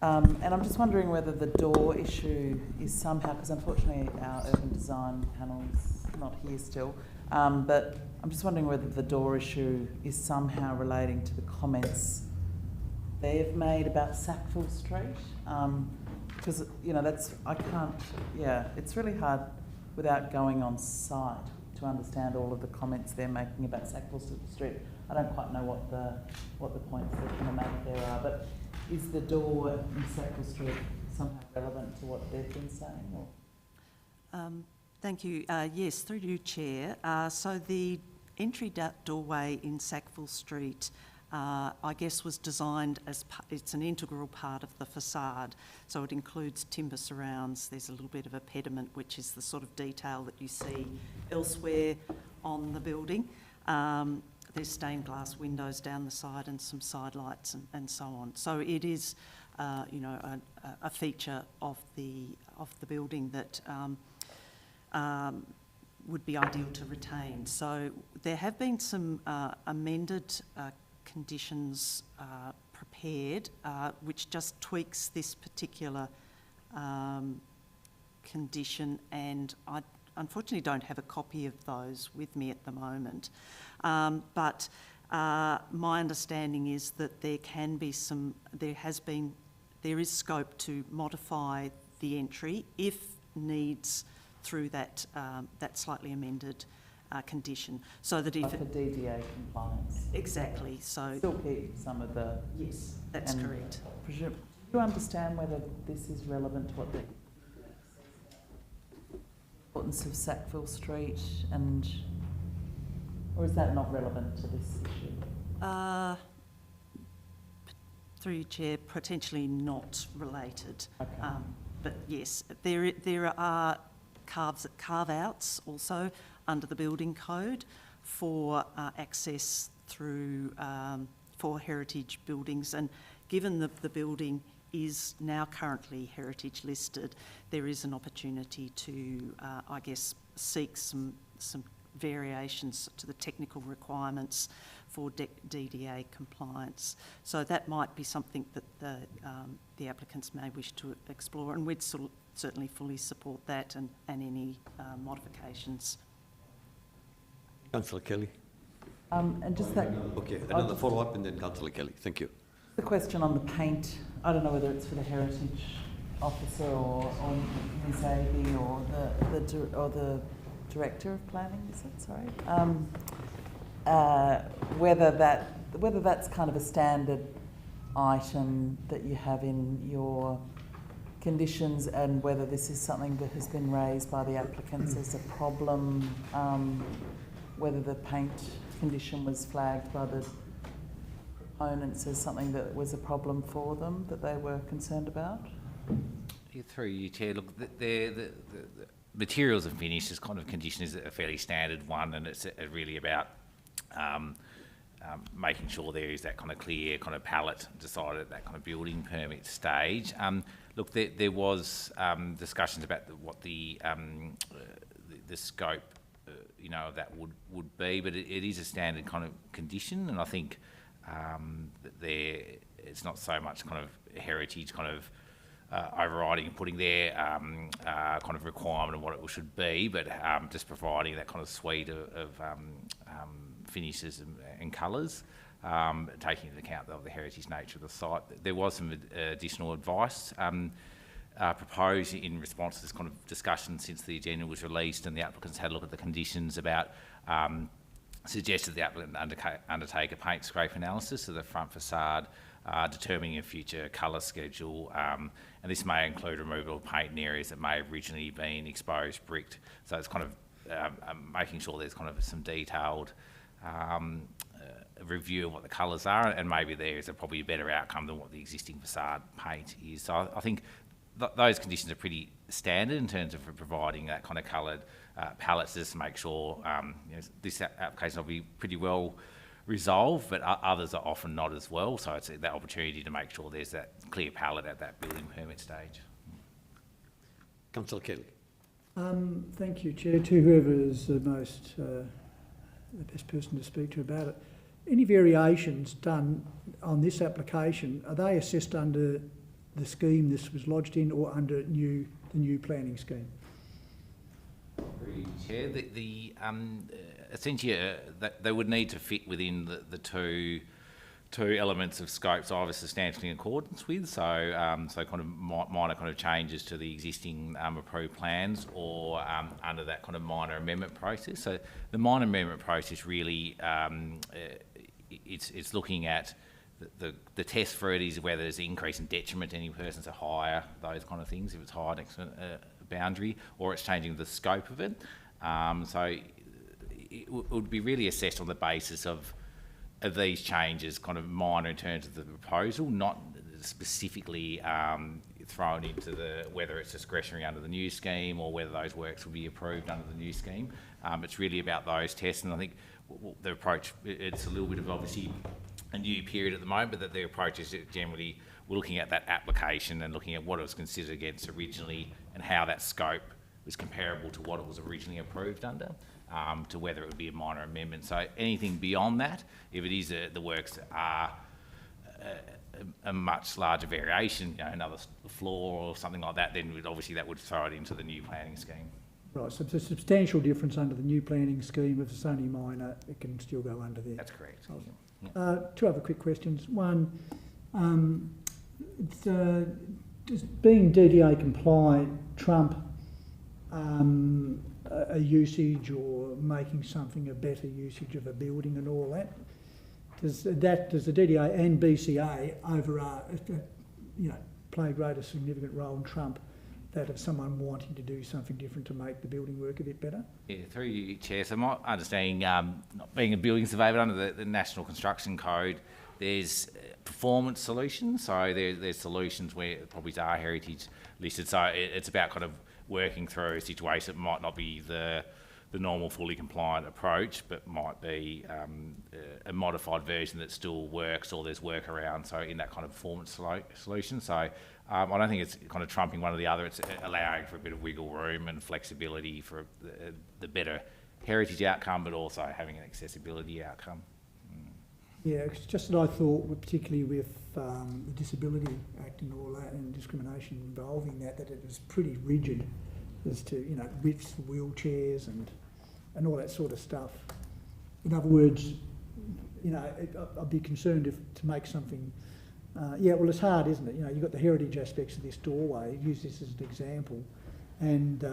And I'm just wondering whether the door issue is somehow, because unfortunately our urban design panel's not here still, but I'm just wondering whether the door issue is somehow relating to the comments they've made about Sackville Street. Because, you know, it's really hard without going on site to understand all of the comments they're making about Sackville Street. I don't quite know what the points they're trying to make there are, but is the door in Sackville Street somehow relevant to what they've been saying? Or? Thank you. Yes, through you, Chair. So the entry doorway in Sackville Street, I guess, was designed as it's an integral part of the facade. So it includes timber surrounds. There's a little bit of a pediment, which is the sort of detail that you see elsewhere on the building. There's stained glass windows down the side and some side lights and so on. So it is, a feature of the building that would be ideal to retain. So there have been some amended conditions prepared, which just tweaks this particular condition, and I unfortunately don't have a copy of those with me at the moment. But my understanding is that there is scope to modify the entry if needs through that slightly amended condition, so that if like the DDA compliance. Exactly. So Still keep some of the. Yes, that's correct. Do you understand whether this is relevant to what the importance of Sackville Street or is that not relevant to this issue? Through you, Chair, potentially not related. Okay. But yes, there are carve-outs also under the building code for access through for heritage buildings, and given that the building is now currently heritage listed, there is an opportunity to, I guess, seek some variations to the technical requirements for DDA compliance. So that might be something that the applicants may wish to explore, and we'd certainly fully support that and any modifications. Councillor Kelly. And just that. Okay, another follow-up and then Councillor Kelly. Thank you. The question on the paint, I don't know whether it's for the heritage officer or Ms. Avey or the director of planning, is it? Sorry. Whether that's kind of a standard item that you have in your conditions, and whether this is something that has been raised by the applicants as a problem, whether the paint condition was flagged by the proponents as something that was a problem for them that they were concerned about? Yeah, through you, Chair. Look, the materials and finishes kind of condition is a fairly standard one, and it's really about making sure there is that kind of clear kind of palette decided at that kind of building permit stage. Look, there was discussions about what the scope, of that would be, but it is a standard kind of condition, and I think that it's not so much kind of heritage kind of overriding and putting their kind of requirement of what it should be, but just providing that kind of suite of finishes and colours, taking into account of the heritage nature of the site. There was some additional advice proposed in response to this kind of discussion since the agenda was released, and the applicants had a look at the conditions about suggested the applicant undertake a paint scrape analysis of the front facade, determining a future colour schedule, and this may include removal of paint in areas that may have originally been exposed bricked. So it's kind of making sure there's kind of some detailed review of what the colours are, and maybe there is probably a better outcome than what the existing facade paint is. So I think those conditions are pretty standard in terms of providing that kind of coloured palettes, just to make sure this application will be pretty well resolved, but others are often not as well. So it's that opportunity to make sure there's that clear palette at that building permit stage. Councillor Kelly. Thank you, Chair. To whoever is the best person to speak to about it. Any variations done on this application, are they assessed under the scheme this was lodged in or under the new planning scheme? Chair, essentially that they would need to fit within the two elements of scopes either substantially in accordance with, so kind of minor kind of changes to the existing approved plans, or under that kind of minor amendment process. So the minor amendment process really it's looking at the test for it is whether there's an increase in detriment to any person, so higher, those kind of things, if it's higher next to a boundary, or it's changing the scope of it. So it would be really assessed on the basis of these changes, kind of minor in terms of the proposal, not specifically thrown into whether it's discretionary under the new scheme or whether those works will be approved under the new scheme. It's really about those tests, and I think the approach, it's a little bit of obviously a new period at the moment, but that the approach is generally we're looking at that application and looking at what it was considered against originally and how that scope was comparable to what it was originally approved under, to whether it would be a minor amendment. So anything beyond that, if it is the works are a much larger variation, another floor or something like that, then obviously that would throw it into the new planning scheme. Right, so it's a substantial difference under the new planning scheme. If it's only minor, it can still go under there. That's correct. Two other quick questions. One, does being DDA compliant trump a usage or making something a better usage of a building and all that? Does the DDA and BCA play a greater significant role in trump that of someone wanting to do something different to make the building work a bit better? Yeah, through you, Chair. So my understanding, not being a building surveyor, but under the National Construction Code, there's performance solutions. So there's solutions where properties are heritage listed. So it's about kind of working through a situation that might not be the normal fully compliant approach, but might be a modified version that still works, or there's workaround. So in that kind of performance solution. So I don't think it's kind of trumping one or the other. It's allowing for a bit of wiggle room and flexibility for the better heritage outcome, but also having an accessibility outcome. Yeah, it's just that I thought, particularly with the Disability Act and all that, and discrimination involving that it was pretty rigid as to, widths for wheelchairs and all that sort of stuff. In other words, I'd be concerned to make something. Well, it's hard, isn't it? You've got the heritage aspects of this doorway. Use this as an example, and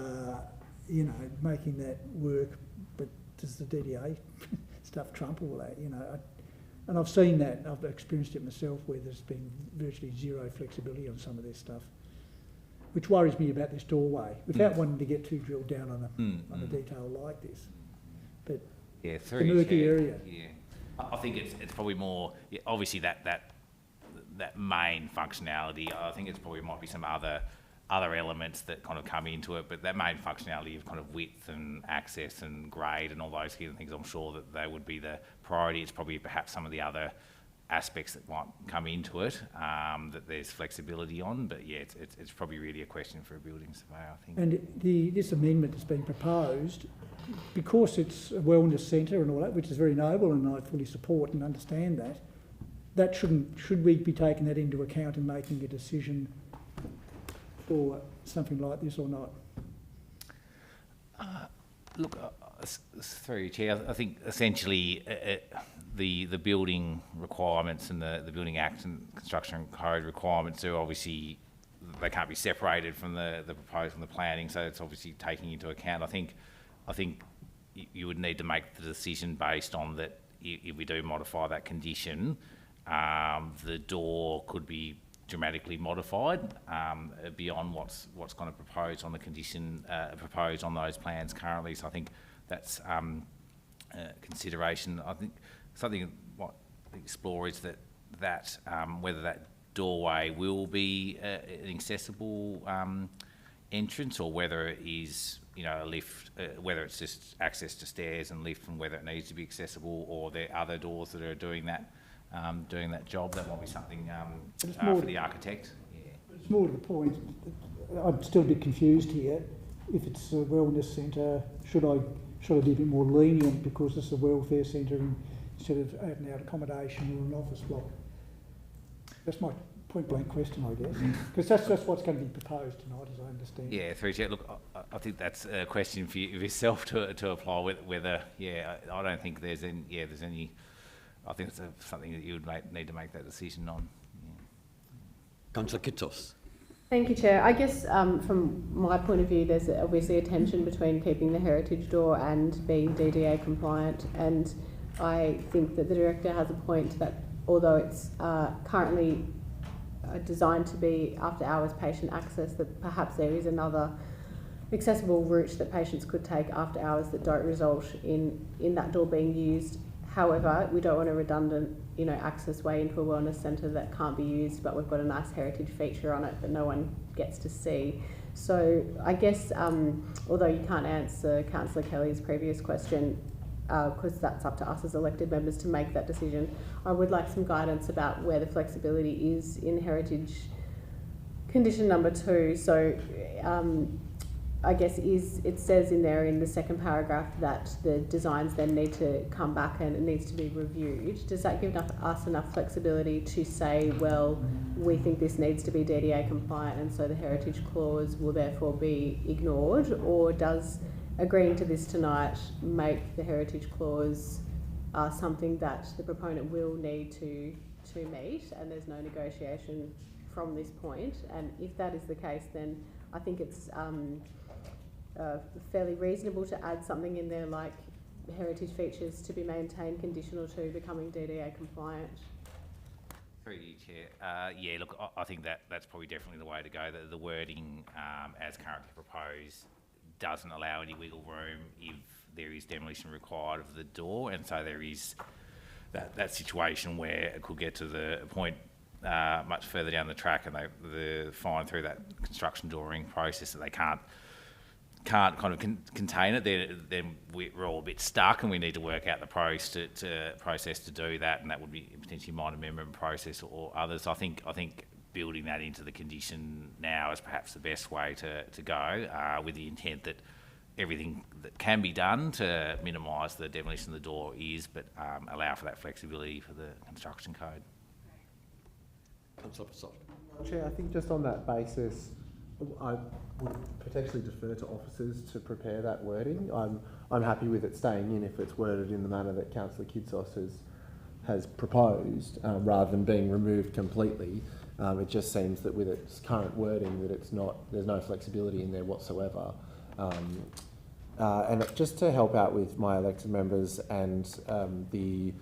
making that work. But does the DDA stuff trump all that? And I've seen that. I've experienced it myself, where there's been virtually zero flexibility on some of this stuff, which worries me about this doorway. Without wanting to get too drilled down on a detail like this, but yeah, the murky area. Yeah, I think it's probably more obviously that main functionality. I think it's probably might be some other elements that kind of come into it, but that main functionality of kind of width and access and grade and all those kind of things, I'm sure that they would be the priority. It's probably perhaps some of the other aspects that might come into it that there's flexibility on, but yeah, it's probably really a question for a building surveyor, I think. And this amendment that's been proposed, because it's a wellness centre and all that, which is very noble, and I fully support and understand that should we be taking that into account in making a decision for something like this or not? Look, through you, Chair, I think essentially the building requirements and the Building Act and Construction Code requirements are obviously, they can't be separated from the proposal and the planning, so it's obviously taking into account. I think you would need to make the decision based on that. If we do modify that condition, the door could be dramatically modified beyond what's kind of proposed on the condition proposed on those plans currently. So I think that's consideration. I think something what to explore is that whether that doorway will be an accessible entrance, or whether it is a lift, whether it's just access to stairs and lift, and whether it needs to be accessible, or there are other doors that are doing that job. That might be something for the architect. Yeah. It's more to the point. I'm still a bit confused here. If it's a wellness centre, should I be a bit more lenient because it's a welfare centre instead of out and out accommodation or an office block? That's my point blank question, I guess, because that's what's going to be proposed tonight, as I understand. Yeah, through Chair. Look, I think that's a question for yourself to apply. Whether I don't think there's any. I think it's something that you would need to make that decision on. Yeah. Councillor Kitsos. Thank you, Chair. I guess from my point of view, there's obviously a tension between keeping the heritage door and being DDA compliant, and I think that the Director has a point that although it's currently designed to be after-hours patient access, that perhaps there is another accessible route that patients could take after hours that don't result in that door being used. However, we don't want a redundant, access way into a wellness centre that can't be used, but we've got a nice heritage feature on it that no one gets to see. So I guess, although you can't answer Councillor Kelly's previous question, because that's up to us as elected members to make that decision, I would like some guidance about where the flexibility is in heritage condition number 2. So I guess it says in there in the second paragraph that the designs then need to come back and it needs to be reviewed. Does that give us enough flexibility to say, well, we think this needs to be DDA compliant and so the heritage clause will therefore be ignored? Or does agreeing to this tonight make the heritage clause something that the proponent will need to meet and there's no negotiation from this point? And if that is the case, then I think it's fairly reasonable to add something in there like heritage features to be maintained conditional to becoming DDA compliant. Through you, Chair. Yeah, look, I think that's probably definitely the way to go. The wording, as currently proposed, doesn't allow any wiggle room if there is demolition required of the door, and so there is that situation where it could get to the point much further down the track and they find through that construction dooring process that they can't kind of contain it, then we're all a bit stuck and we need to work out the process to do that, and that would be potentially minor amendment process or others. I think building that into the condition now is perhaps the best way to go, with the intent that everything that can be done to minimise the demolition of the door is, but allow for that flexibility for the construction code. Councillor Passot. Chair, I think just on that basis, I would potentially defer to officers to prepare that wording. I'm happy with it staying in if it's worded in the manner that Councillor Kitsos has proposed, rather than being removed completely. It just seems that with its current wording that there's no flexibility in there whatsoever. And just to help out with my elected members and the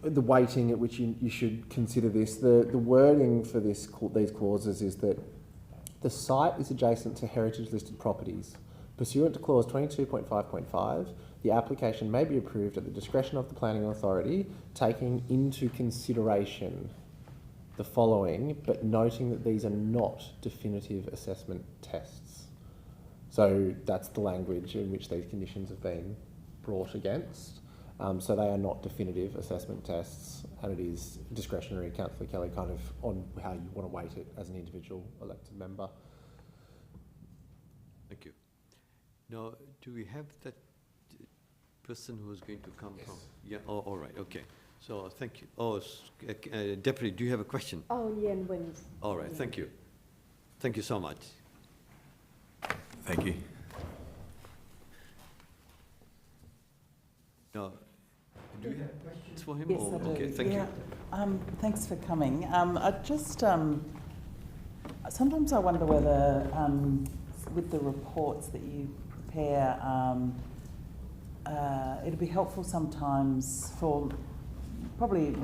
weighting at which you should consider this, the wording for these clauses is that the site is adjacent to heritage listed properties. Pursuant to clause 22.5.5, the application may be approved at the discretion of the planning authority, taking into consideration the following, but noting that these are not definitive assessment tests. So that's the language in which these conditions have been brought against. So they are not definitive assessment tests, and it is discretionary, Councillor Kelly, kind of on how you want to weight it as an individual elected member. Thank you. Now, do we have that person who is going to come from? Yeah, all right, okay. So thank you. Deputy, do you have a question? Oh, yeah, and when... All right, thank you. Thank you so much. Thank you. Now, do you have questions for him? Yes, or? I do. Okay, thank you. Thanks for coming. I just sometimes I wonder whether with the reports that you prepare, it'd be helpful sometimes for probably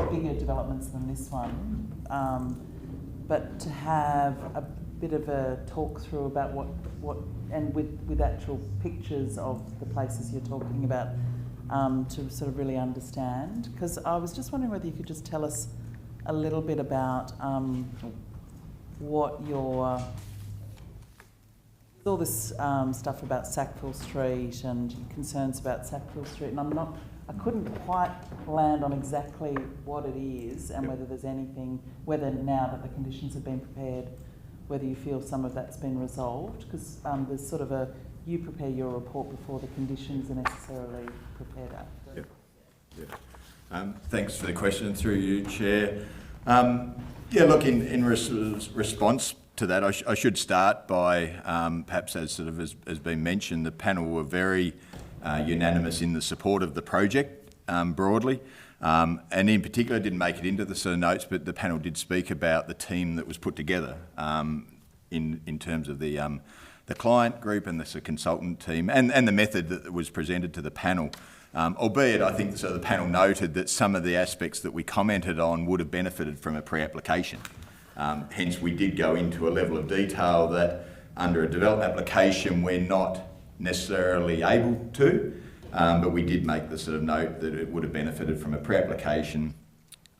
bigger developments than this one, but to have a bit of a talk through about what and with actual pictures of the places you're talking about, to sort of really understand. Because I was just wondering whether you could just tell us a little bit about what your all this stuff about Sackville Street and concerns about Sackville Street, and I couldn't quite land on exactly what it is and whether there's anything, whether now that the conditions have been prepared, whether you feel some of that's been resolved, because there's sort of you prepare your report before the conditions are necessarily prepared after. Yep. Thanks for the question through you, Chair. Yeah, look, in response to that, I should start by perhaps as sort of has been mentioned, the panel were very unanimous in the support of the project broadly, and in particular didn't make it into the sort of notes, but the panel did speak about the team that was put together in terms of the client group and the sort of consultant team and the method that was presented to the panel. Albeit I think so the panel noted that some of the aspects that we commented on would have benefited from a pre-application. Hence we did go into a level of detail that under a development application we're not necessarily able to, but we did make the sort of note that it would have benefited from a pre-application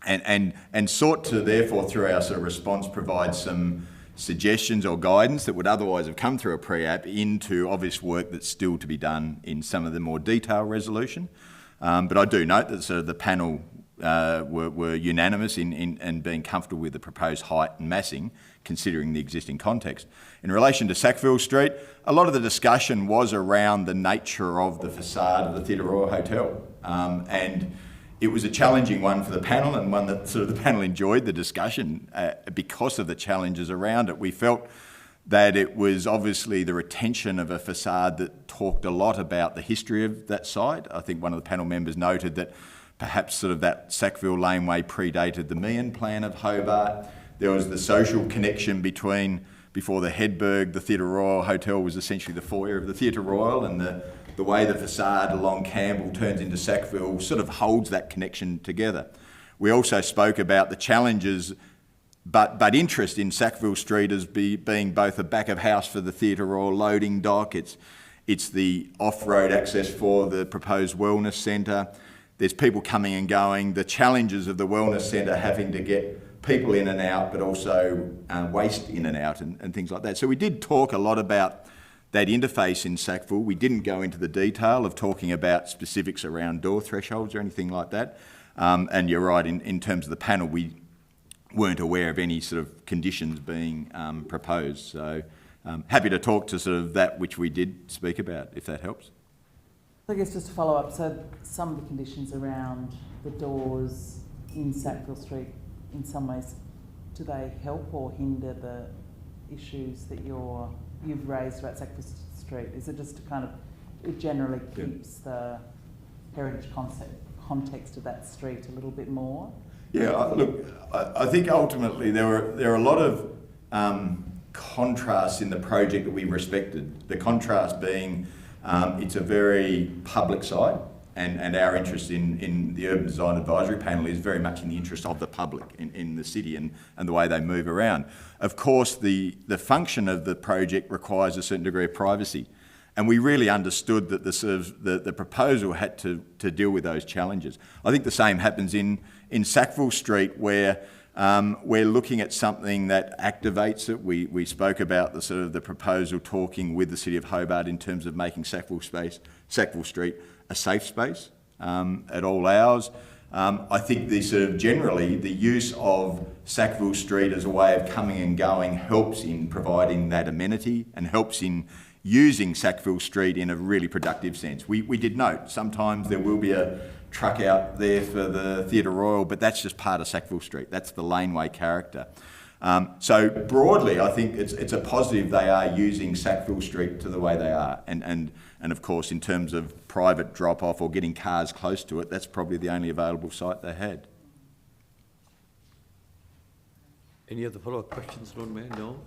and sought to therefore through our sort of response provide some suggestions or guidance that would otherwise have come through a pre-app into obvious work that's still to be done in some of the more detailed resolution. But I do note that sort of the panel were unanimous in being comfortable with the proposed height and massing, considering the existing context. In relation to Sackville Street, a lot of the discussion was around the nature of the facade of the Theatre Royal Hotel. And it was a challenging one for the panel and one that sort of the panel enjoyed the discussion because of the challenges around it. We felt that it was obviously the retention of a facade that talked a lot about the history of that site. I think one of the panel members noted that perhaps sort of that Sackville Laneway predated the Meehan plan of Hobart. There was the social connection before the Hedberg, the Theatre Royal Hotel was essentially the foyer of the Theatre Royal, and the way the facade along Campbell turns into Sackville sort of holds that connection together. We also spoke about the challenges but interest in Sackville Street as being both a back of house for the Theatre Royal loading dock, it's the off-road access for the proposed wellness centre. There's people coming and going, the challenges of the wellness centre having to get people in and out, but also waste in and out and things like that. So we did talk a lot about that interface in Sackville. We didn't go into the detail of talking about specifics around door thresholds or anything like that. And you're right, in terms of the panel, we weren't aware of any sort of conditions being proposed. So happy to talk to sort of that which we did speak about, if that helps. I guess just to follow up, so some of the conditions around the doors in Sackville Street, in some ways, do they help or hinder the issues that you've raised about Sackville Street? Is it just to kind of, it generally keeps the heritage context of that street a little bit more? Yeah, look, I think ultimately there are a lot of contrasts in the project that we respected. The contrast being it's a very public site, and our interest in the Urban Design Advisory Panel is very much in the interest of the public in the city and the way they move around. Of course, the function of the project requires a certain degree of privacy, and we really understood that the proposal had to deal with those challenges. I think the same happens in Sackville Street, where we're looking at something that activates it. We spoke about the proposal talking with the City of Hobart in terms of making Sackville Street a safe space at all hours. I think generally the use of Sackville Street as a way of coming and going helps in providing that amenity and helps in using Sackville Street in a really productive sense. We did note sometimes there will be a truck out there for the Theatre Royal, but that's just part of Sackville Street. That's the laneway character. So broadly, I think it's a positive they are using Sackville Street to the way they are. And of course, in terms of private drop-off or getting cars close to it, that's probably the only available site they had. Any other follow-up questions, Lord Mayor? No?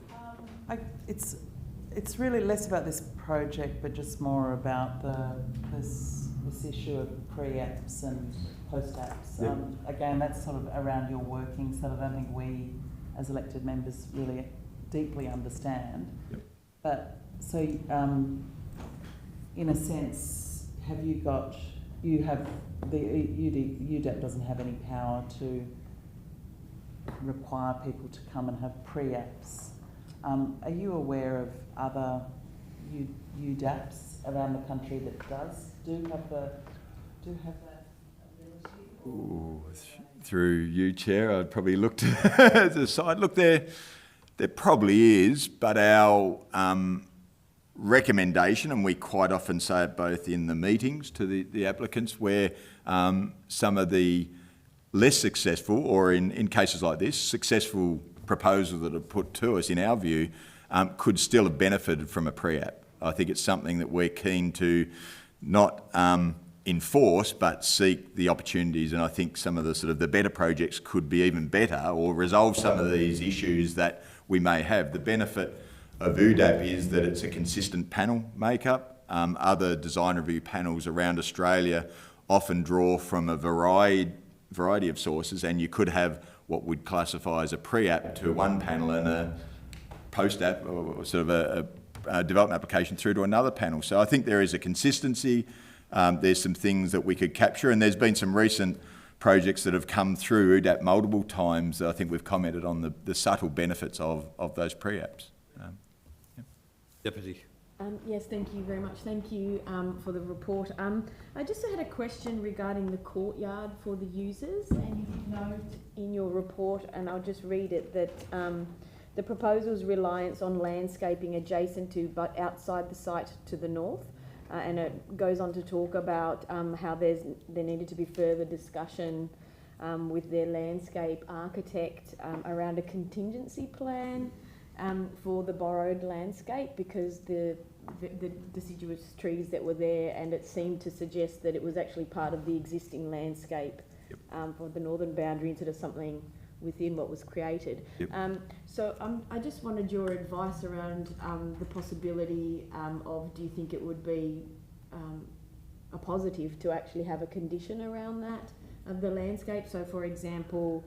It's really less about this project, but just more about this issue of pre-apps and post-apps. Yeah. Again, that's sort of around your workings that I don't think we, as elected members, really deeply understand. Yep. But so, in a sense, UDAP doesn't have any power to require people to come and have pre-apps. Are you aware of other UDAPs around the country that do have that ability? Ooh, through you, Chair, I'd probably look to the side. Look, there probably is, but our recommendation, and we quite often say it both in the meetings to the applicants, where some of the less successful, or in cases like this, successful proposals that are put to us, in our view, could still have benefited from a pre-app. I think it's something that we're keen to not enforce, but seek the opportunities, and I think some of the sort of the better projects could be even better or resolve some of these issues that we may have. The benefit of UDAP is that it's a consistent panel makeup. Other design review panels around Australia often draw from a variety of sources, and you could have what we'd classify as a pre-app to one panel and a post-app, or sort of a development application through to another panel. So I think there is a consistency. There's some things that we could capture, and there's been some recent projects that have come through UDAP multiple times. I think we've commented on the subtle benefits of those pre-apps. Deputy. Yes, thank you very much. Thank you for the report. I just had a question regarding the courtyard for the users, and you did note in your report, and I'll just read it, that the proposal's reliance on landscaping adjacent to but outside the site to the north, and it goes on to talk about how there needed to be further discussion with their landscape architect around a contingency plan for the borrowed landscape, because the deciduous trees that were there, and it seemed to suggest that it was actually part of the existing landscape for the northern boundary instead of something within what was created. So I just wanted your advice around the possibility of, do you think it would be a positive to actually have a condition around that of the landscape? So for example,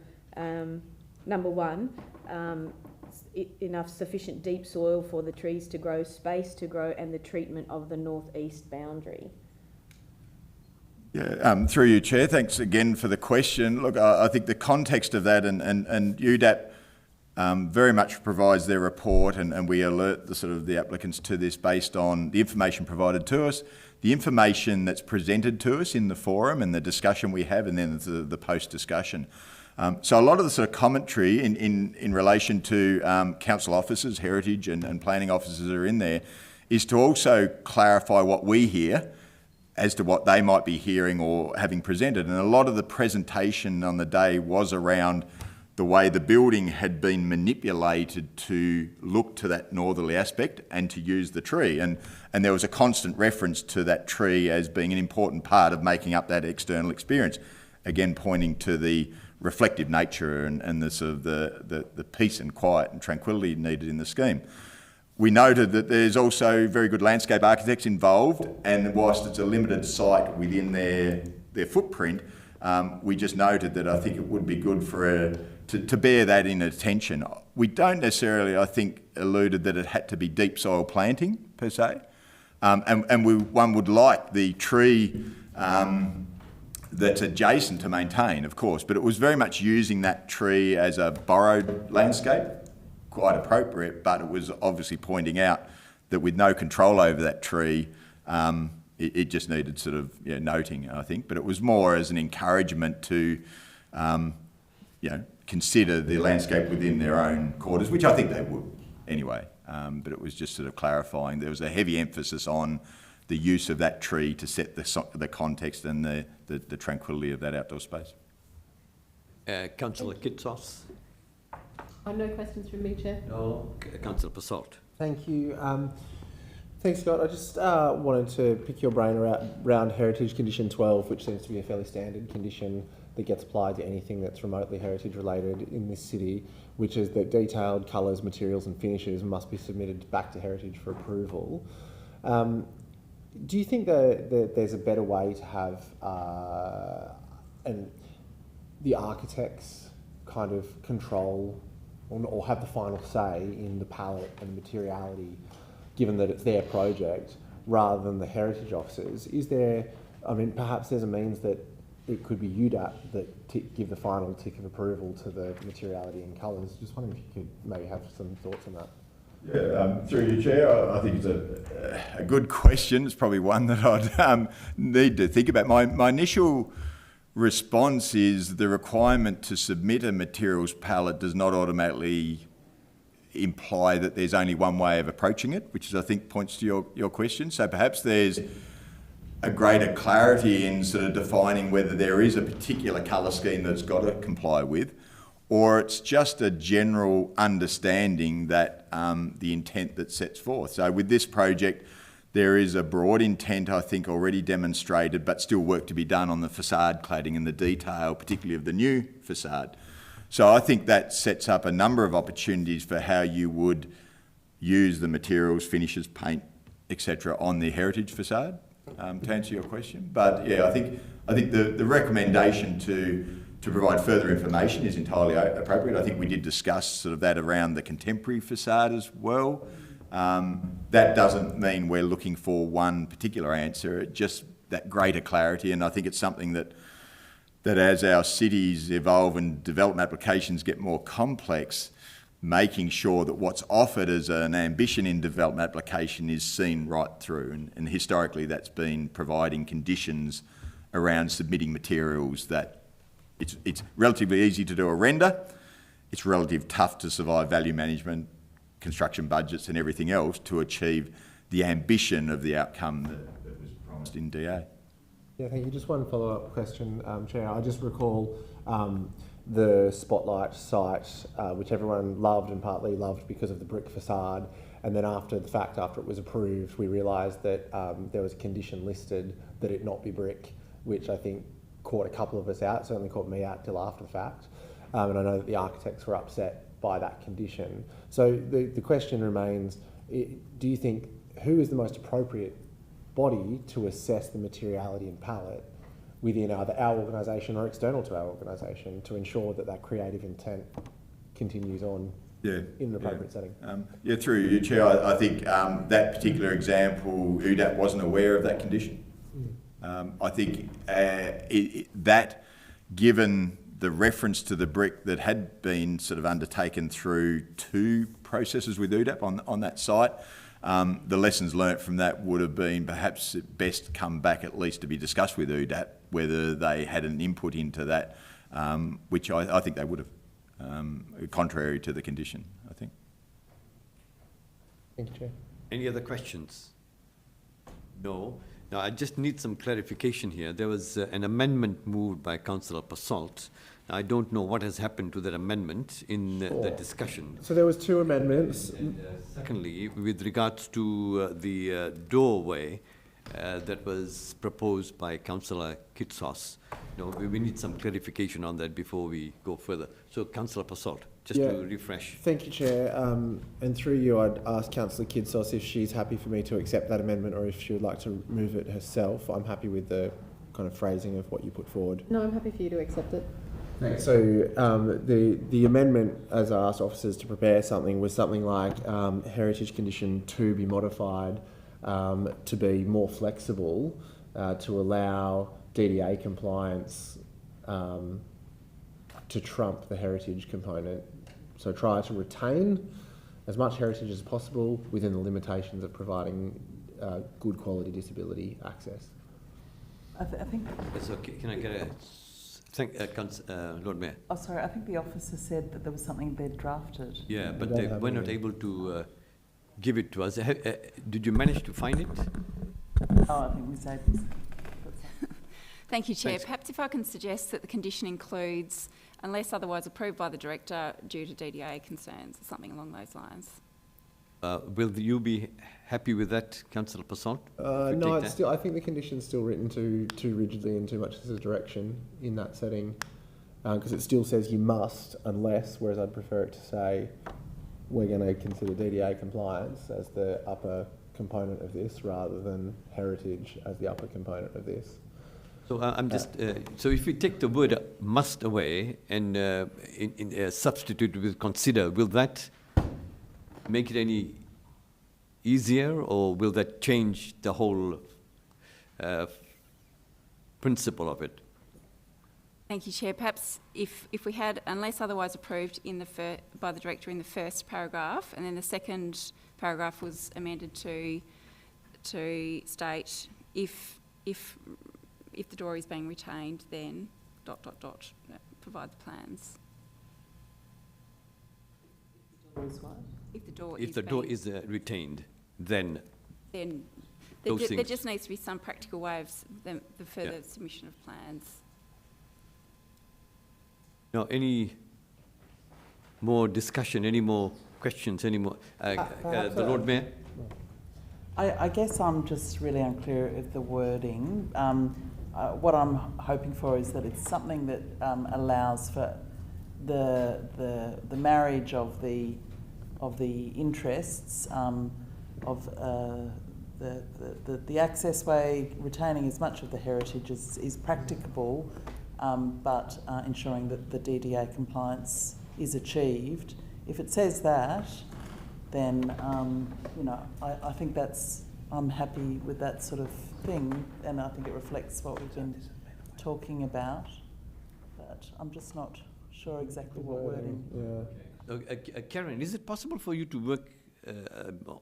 number one, enough sufficient deep soil for the trees to grow, space to grow, and the treatment of the northeast boundary. Yeah, through you, Chair, thanks again for the question. Look, I think the context of that, and UDAP very much provides their report, and we alert the applicants to this based on the information provided to us, the information that's presented to us in the forum and the discussion we have, and then the post-discussion. So a lot of the sort of commentary in relation to council officers, heritage and planning officers that are in there, is to also clarify what we hear as to what they might be hearing or having presented. And a lot of the presentation on the day was around the way the building had been manipulated to look to that northerly aspect and to use the tree. And there was a constant reference to that tree as being an important part of making up that external experience. Again, pointing to the reflective nature and the sort of the peace and quiet and tranquility needed in the scheme. We noted that there's also very good landscape architects involved, and whilst it's a limited site within their footprint, we just noted that I think it would be good for to bear that in attention. We don't necessarily, I think, alluded that it had to be deep soil planting per se, and one would like the tree that's adjacent to maintain, of course, but it was very much using that tree as a borrowed landscape. Quite appropriate, but it was obviously pointing out that with no control over that tree, it just needed sort of noting, I think. But it was more as an encouragement to, consider the landscape within their own quarters, which I think they would anyway. But it was just sort of clarifying. There was a heavy emphasis on the use of that tree to set the context and the tranquility of that outdoor space. Councillor Kitsos. No questions from me, Chair. No. Councillor Passault. Thank you. Thanks, Scott. I just wanted to pick your brain around Heritage Condition 12, which seems to be a fairly standard condition that gets applied to anything that's remotely heritage related in this city, which is that detailed colours, materials and finishes must be submitted back to Heritage for approval. Do you think that there's a better way to have the architects kind of control or have the final say in the palette and materiality, given that it's their project, rather than the heritage officers? Is there, perhaps there's a means that it could be UDAP that give the final tick of approval to the materiality and colours. Just wondering if you could maybe have some thoughts on that. Yeah, through you, Chair, I think it's a good question. It's probably one that I'd need to think about. My initial response is the requirement to submit a materials palette does not automatically imply that there's only one way of approaching it, which is, I think, points to your question. So perhaps there's a greater clarity in sort of defining whether there is a particular colour scheme that's got to comply with, or it's just a general understanding that the intent that sets forth. So with this project, there is a broad intent, I think, already demonstrated, but still work to be done on the facade cladding and the detail, particularly of the new facade. So I think that sets up a number of opportunities for how you would use the materials, finishes, paint, etc. on the heritage facade, to answer your question. But yeah, I think the recommendation to provide further information is entirely appropriate. I think we did discuss sort of that around the contemporary facade as well. That doesn't mean we're looking for one particular answer, just that greater clarity, and I think it's something that as our cities evolve and development applications get more complex, making sure that what's offered as an ambition in development application is seen right through. And historically that's been providing conditions around submitting materials that it's relatively easy to do a render, it's relatively tough to survive value management, construction budgets and everything else to achieve the ambition of the outcome that was promised in DA. Yeah, thank you. Just one follow-up question, Chair. I just recall the Spotlight site, which everyone loved and partly loved because of the brick facade. And then after the fact, after it was approved, we realised that there was a condition listed that it not be brick, which I think caught a couple of us out, certainly caught me out till after the fact. And I know that the architects were upset by that condition. So the question remains, do you think who is the most appropriate body to assess the materiality and palette within either our organisation or external to our organisation to ensure that that creative intent continues on in an appropriate setting? Through you, Chair, I think that particular example, UDAP wasn't aware of that condition. I think that, given the reference to the brick that had been sort of undertaken through two processes with UDAP on that site, the lessons learnt from that would have been perhaps at best come back at least to be discussed with UDAP, whether they had an input into that, which I think they would have, contrary to the condition, I think. Thank you, Chair. Any other questions? No. Now, I just need some clarification here. There was an amendment moved by Councillor Passault. I don't know what has happened to that amendment in the discussion. So there was two amendments. Secondly, with regards to the doorway that was proposed by Councillor Kitsos, we need some clarification on that before we go further. So, Councillor Passault, just to refresh. Thank you, Chair. And through you, I'd ask Councillor Kitsos if she's happy for me to accept that amendment or if she would like to move it herself. I'm happy with the kind of phrasing of what you put forward. No, I'm happy for you to accept it. So the amendment, as I asked officers to prepare something, was something like Heritage Condition 2 be modified to be more flexible to allow DDA compliance to trump the heritage component. So try to retain as much heritage as possible within the limitations of providing good quality disability access. I think... It's okay. Can I get a... Lord Mayor. Oh, sorry, I think the officer said that there was something they'd drafted. Yeah, but they were not able to give it to us. Did you manage to find it? Oh, I think Ms. Davis. Thank you, Chair. Thanks. Perhaps if I can suggest that the condition includes, unless otherwise approved by the Director due to DDA concerns, or something along those lines. Will you be happy with that, Councillor Passault? No, it's still, I think the condition's still written too rigidly and too much as a direction in that setting, because it still says you must, unless, whereas I'd prefer it to say we're going to consider DDA compliance as the upper component of this rather than heritage as the upper component of this. So I'm just, so if we take the word must away and substitute with consider, will that make it any easier, or will that change the whole principle of it? Thank you, Chair. Perhaps if we had, unless otherwise approved in the by the Director in the first paragraph, and then the second paragraph was amended to state if the door is being retained, then ... provide the plans. Is what? If the door If is the door is retained, then those There things. just needs to be some practical way of the further submission of plans. Now, any more discussion, any more questions, any more? The Lord Mayor? I guess I'm just really unclear of the wording. What I'm hoping for is that it's something that allows for the marriage of the interests of the accessway, retaining as much of the heritage as is practicable, but ensuring that the DDA compliance is achieved. If it says that, then I think I'm happy with that sort of thing, and I think it reflects what we've been talking about. But I'm just not sure exactly what wording. Yeah. Karen, is it possible for you to work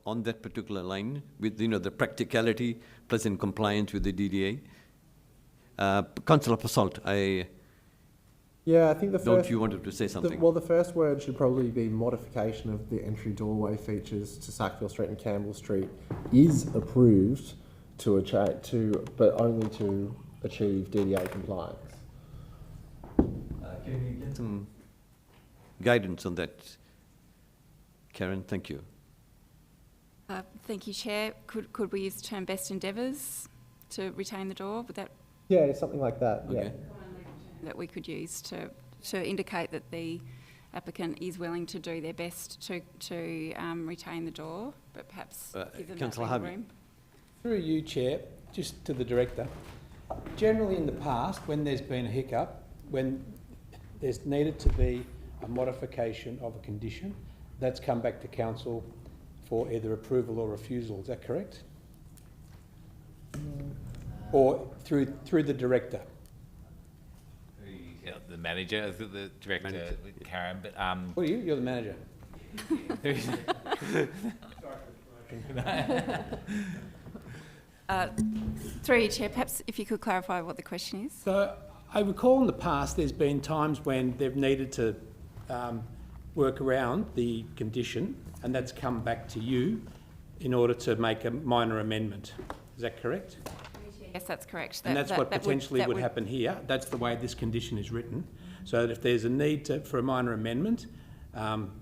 on that particular line with the practicality plus in compliance with the DDA? Councillor Passault, Yeah, I think the don't first. you wanted to say something? The first word should probably be modification of the entry doorway features to Sackville Street and Campbell Street is approved but only to achieve DDA compliance. Can we get some guidance on that? Karen, thank you. Thank you, Chair. Could we use the term best endeavours to retain the door? Would that Yeah, something like that. Okay. Yeah. that we could use to indicate that the applicant is willing to do their best to retain the door, but perhaps give them Councillor that Harvey. wiggle room? Through you, Chair, just to the Director, generally in the past, when there's been a hiccup, when there's needed to be a modification of a condition, that's come back to Council for either approval or refusal. Is that correct? Or through the Director? Yeah, the manager, the director, Karen, but What are you? You're the manager. Through you, Chair, perhaps if you could clarify what the question is. So I recall in the past there's been times when they've needed to work around the condition, and that's come back to you in order to make a minor amendment. Is that correct? Yes, that's correct. And that's what potentially would happen here. That's the way this condition is written. So that if there's a need for a minor amendment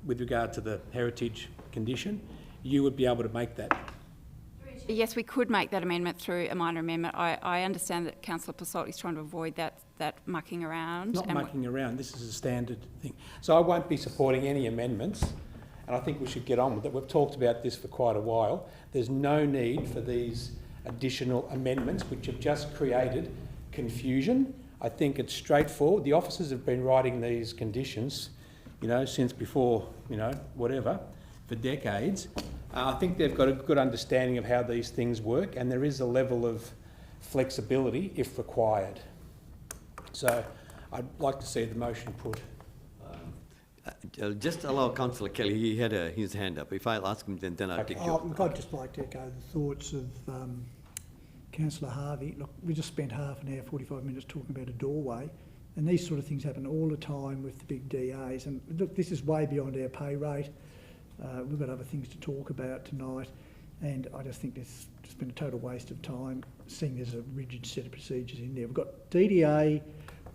with regard to the heritage condition, you would be able to make that. Yes, we could make that amendment through a minor amendment. I understand that Councillor Passault is trying to avoid that mucking around. Not mucking around. This is a standard thing. So I won't be supporting any amendments, and I think we should get on with it. We've talked about this for quite a while. There's no need for these additional amendments which have just created confusion. I think it's straightforward. The officers have been writing these conditions, since before, whatever, for decades. I think they've got a good understanding of how these things work, and there is a level of flexibility if required. So I'd like to see the motion put. Just allow Councillor Kelly, he had his hand up. If I'll ask him, then I'll take you. I'd just like to echo the thoughts of Councillor Harvey. Look, we just spent half an hour, 45 minutes talking about a doorway, and these sort of things happen all the time with the big DAs. And look, this is way beyond our pay rate. We've got other things to talk about tonight, and I just think there's just been a total waste of time seeing there's a rigid set of procedures in there. We've got DDA,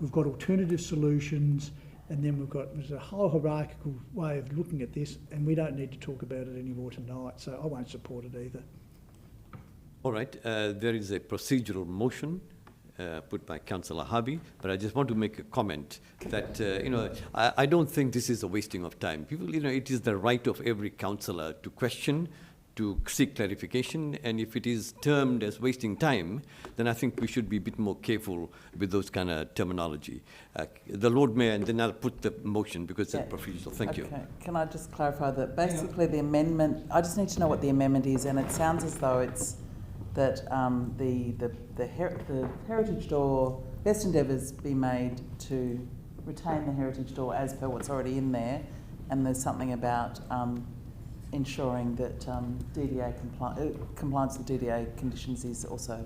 we've got alternative solutions, and then there's a whole hierarchical way of looking at this, and we don't need to talk about it anymore tonight, so I won't support it either. All right, there is a procedural motion put by Councillor Harvey, but I just want to make a comment that, I don't think this is a wasting of time. People, it is the right of every councillor to question, to seek clarification, and if it is termed as wasting time, then I think we should be a bit more careful with those kind of terminology. The Lord Mayor, and then I'll put the motion because it's procedural. Thank you. Can I just clarify that basically the amendment, I just need to know what the amendment is, and it sounds as though it's that the heritage door, best endeavours be made to retain the heritage door as per what's already in there, and there's something about ensuring that DDA compliance with DDA conditions is also.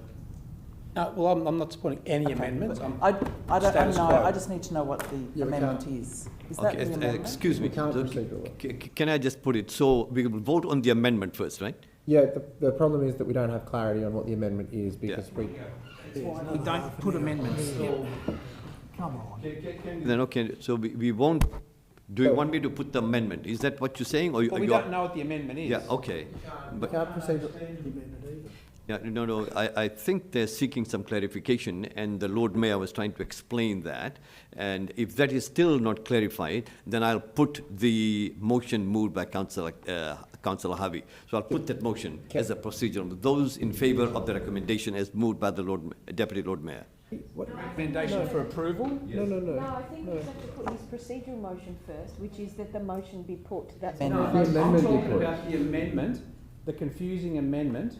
Well, I'm not supporting any amendments. I don't know. I just need to know what the amendment is. Is that the amendment? Excuse me. Can I just put it so we will vote on the amendment first, right? Yeah, the problem is that we don't have clarity on what the amendment is because we... We don't put amendments. Come on. Then, okay, so we won't, do you want me to put the amendment? Is that what you're saying? Or Well, we don't know what the amendment is. Yeah, okay. But, Can't proceed... yeah, no, I think they're seeking some clarification, and the Lord Mayor was trying to explain that. And if that is still not clarified, then I'll put the motion moved by Councillor Harvey. So I'll put that motion as a procedural. Those in favour of the recommendation as moved by the Deputy Lord Mayor. Recommendation for approval? No. I think we have to put his procedural motion first, which is that the motion be put. That's No, what the amendment I'm be talking put. about the amendment, the confusing amendment,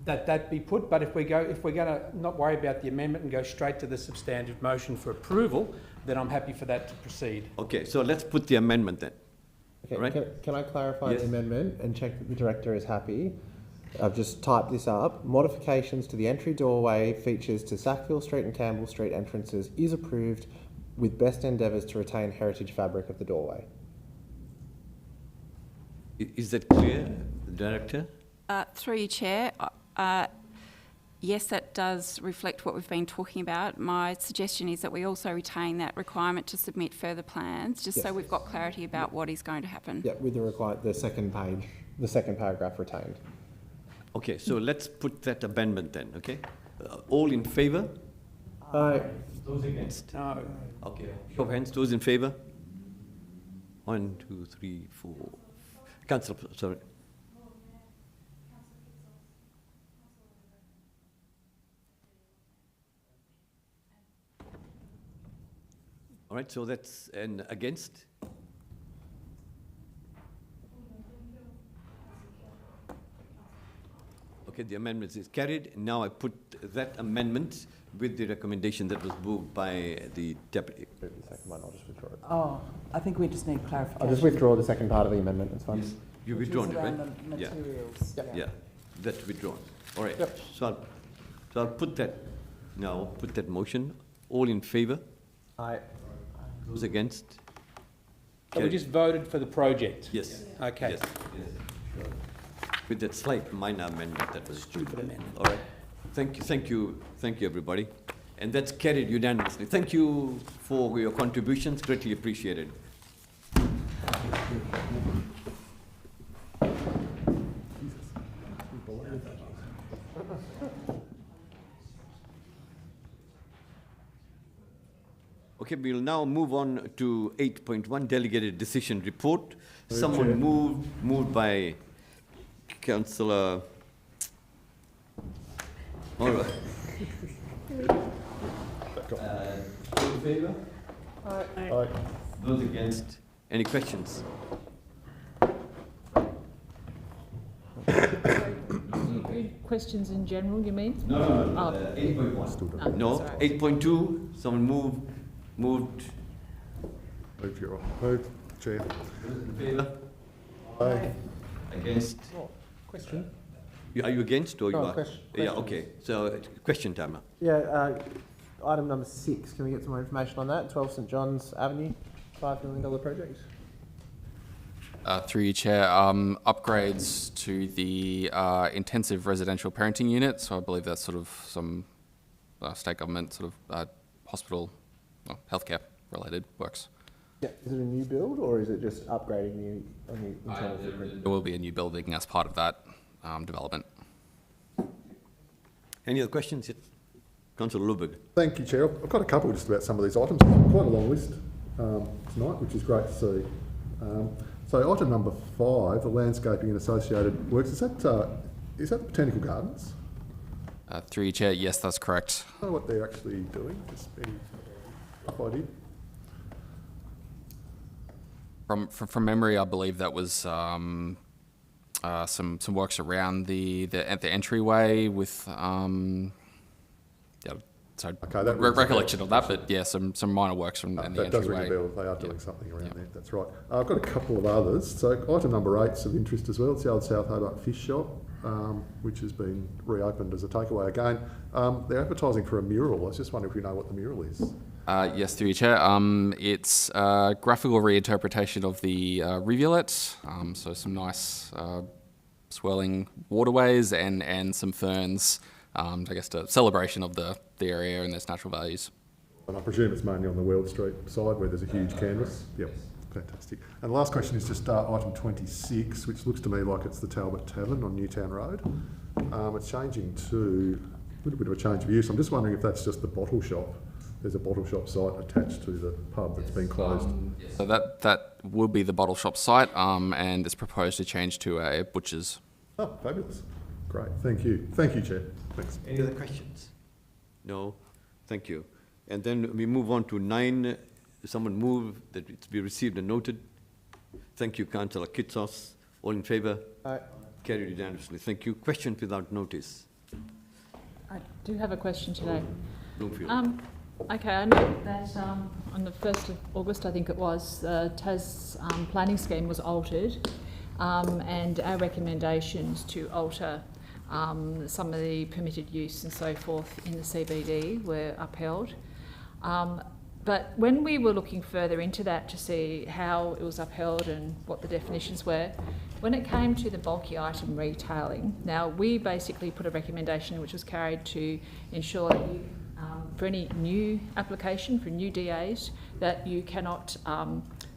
that be put, but if we're gonna not worry about the amendment and go straight to the substantive motion for approval, then I'm happy for that to proceed. Okay, so let's put the amendment then. Okay, Right. can I clarify Yes. the amendment and check that the director is happy? I've just typed this up. Modifications to the entry doorway features to Sackville Street and Campbell Street entrances is approved with best endeavours to retain heritage fabric of the doorway. Is that clear, Director? Through you, Chair, yes, that does reflect what we've been talking about. My suggestion is that we also retain that requirement to submit further plans, just so Yes. we've got clarity about what is going to happen. Yeah, with the second page, the second paragraph retained. Okay, so let's put that amendment then, okay? All in favour? Aye. Those against? No. Okay. Show of hands, those in favour? 1, 2, 3, 4. Councillor, sorry. All right, so that's an against? Okay, the amendment is carried. Now I put that amendment with the recommendation that was moved by the deputy. The second one, I'll just withdraw it. Oh, I think we just need clarification. I'll just withdraw the second part of the amendment, it's fine. You which is withdrawn it, around right? the Yeah. materials. Yeah, that's withdrawn. All right. Yep. So I'll put that, now, put that motion. All in favour? Aye. Those against? So we Carried. just voted for the project? Yes. Okay. Yes. With that slight minor amendment that was due. Stupid amendment. All right. Thank you, everybody. And that's carried unanimously. Thank you for your contributions, greatly appreciated. Okay, we'll now move on to 8.1, delegated decision report. Someone moved by Councillor. All right. Those in favour? Aye. Those against? Any questions? Questions in general, you mean? No, 8.1. No, sorry. 8.2, someone moved. Move, Chair. Those in favour? Aye. Against? Question? Are you against or you No, are? question- Yeah, questions. okay. So, question timer. Yeah, item number 6, can we get some more information on that? 12 St John's Avenue, $5 million project. Through you, Chair, upgrades to the intensive residential parenting unit. So I believe that's sort of some state government sort of hospital, healthcare related works. Yeah, is it a new build or is it just upgrading the internal footprint? There will be a new building as part of that development. Any other questions? Yes. Councillor Luberg. Thank you, Chair. I've got a couple just about some of these items. Quite a long list tonight, which is great to see. So item number 5, the landscaping and associated works, is that the Botanical Gardens? Through you, Chair, yes, that's correct. I don't know what they're actually doing, just any rough idea? From memory, I believe that was some works around the entryway with so Okay, that rings a recollection of that, but yeah, some minor works from in the That does ring a entryway. bell. They are doing something around there, that's right. I've got a couple of others. So item number 8's of interest as well. It's the old South Hobart Fish Shop, which has been reopened as a takeaway again. They're advertising for a mural. I was just wondering if you know what the mural is. Yes, through you, Chair. It's a graphical reinterpretation of the rivulet, so some nice swirling waterways and some ferns, I guess, to celebration of the area and its natural values. And I presume it's mainly on the Weld Street side where there's a huge canvas? Yep, fantastic. And the last question is just item 26, which looks to me like it's the Talbot Tavern on Newtown Road. It's changing to a little bit of a change of use. I'm just wondering if that's just the bottle shop. There's a bottle shop site attached to the pub that's been closed. So that will be the bottle shop site, and it's proposed to change to a butcher's. Oh, fabulous. Great, thank you. Thank you, Chair. Thanks. Any other questions? No? Thank you. And then we move on to 9. Someone move that it be received and noted. Thank you, Councillor Kitsos. All in favour? Aye. Carried unanimously. Thank you. Questions without notice. I do have a question today. Bloomfield. Okay, I know that on the 1st of August, I think it was, the TAS planning scheme was altered, and our recommendations to alter some of the permitted use and so forth in the CBD were upheld. But when we were looking further into that to see how it was upheld and what the definitions were, when it came to the bulky item retailing, now we basically put a recommendation which was carried to ensure that you, for any new application, for new DAs, that you cannot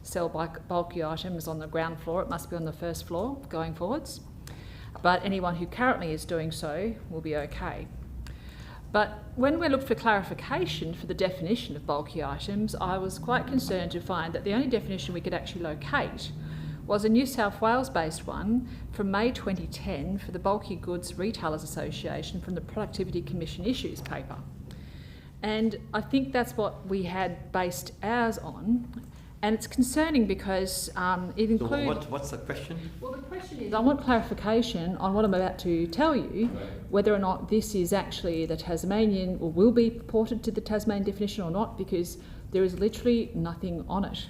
sell bulky items on the ground floor. It must be on the first floor going forwards. But anyone who currently is doing so will be okay. But when we looked for clarification for the definition of bulky items, I was quite concerned to find that the only definition we could actually locate was a New South Wales-based one from May 2010 for the Bulky Goods Retailers Association from the Productivity Commission Issues paper. And I think that's what we had based ours on. And it's concerning because it includes... So what's the question? Well, the question is, I want clarification on what I'm about to tell you, whether or not this is actually the Tasmanian, or will be purported to the Tasmanian definition or not, because there is literally nothing on it.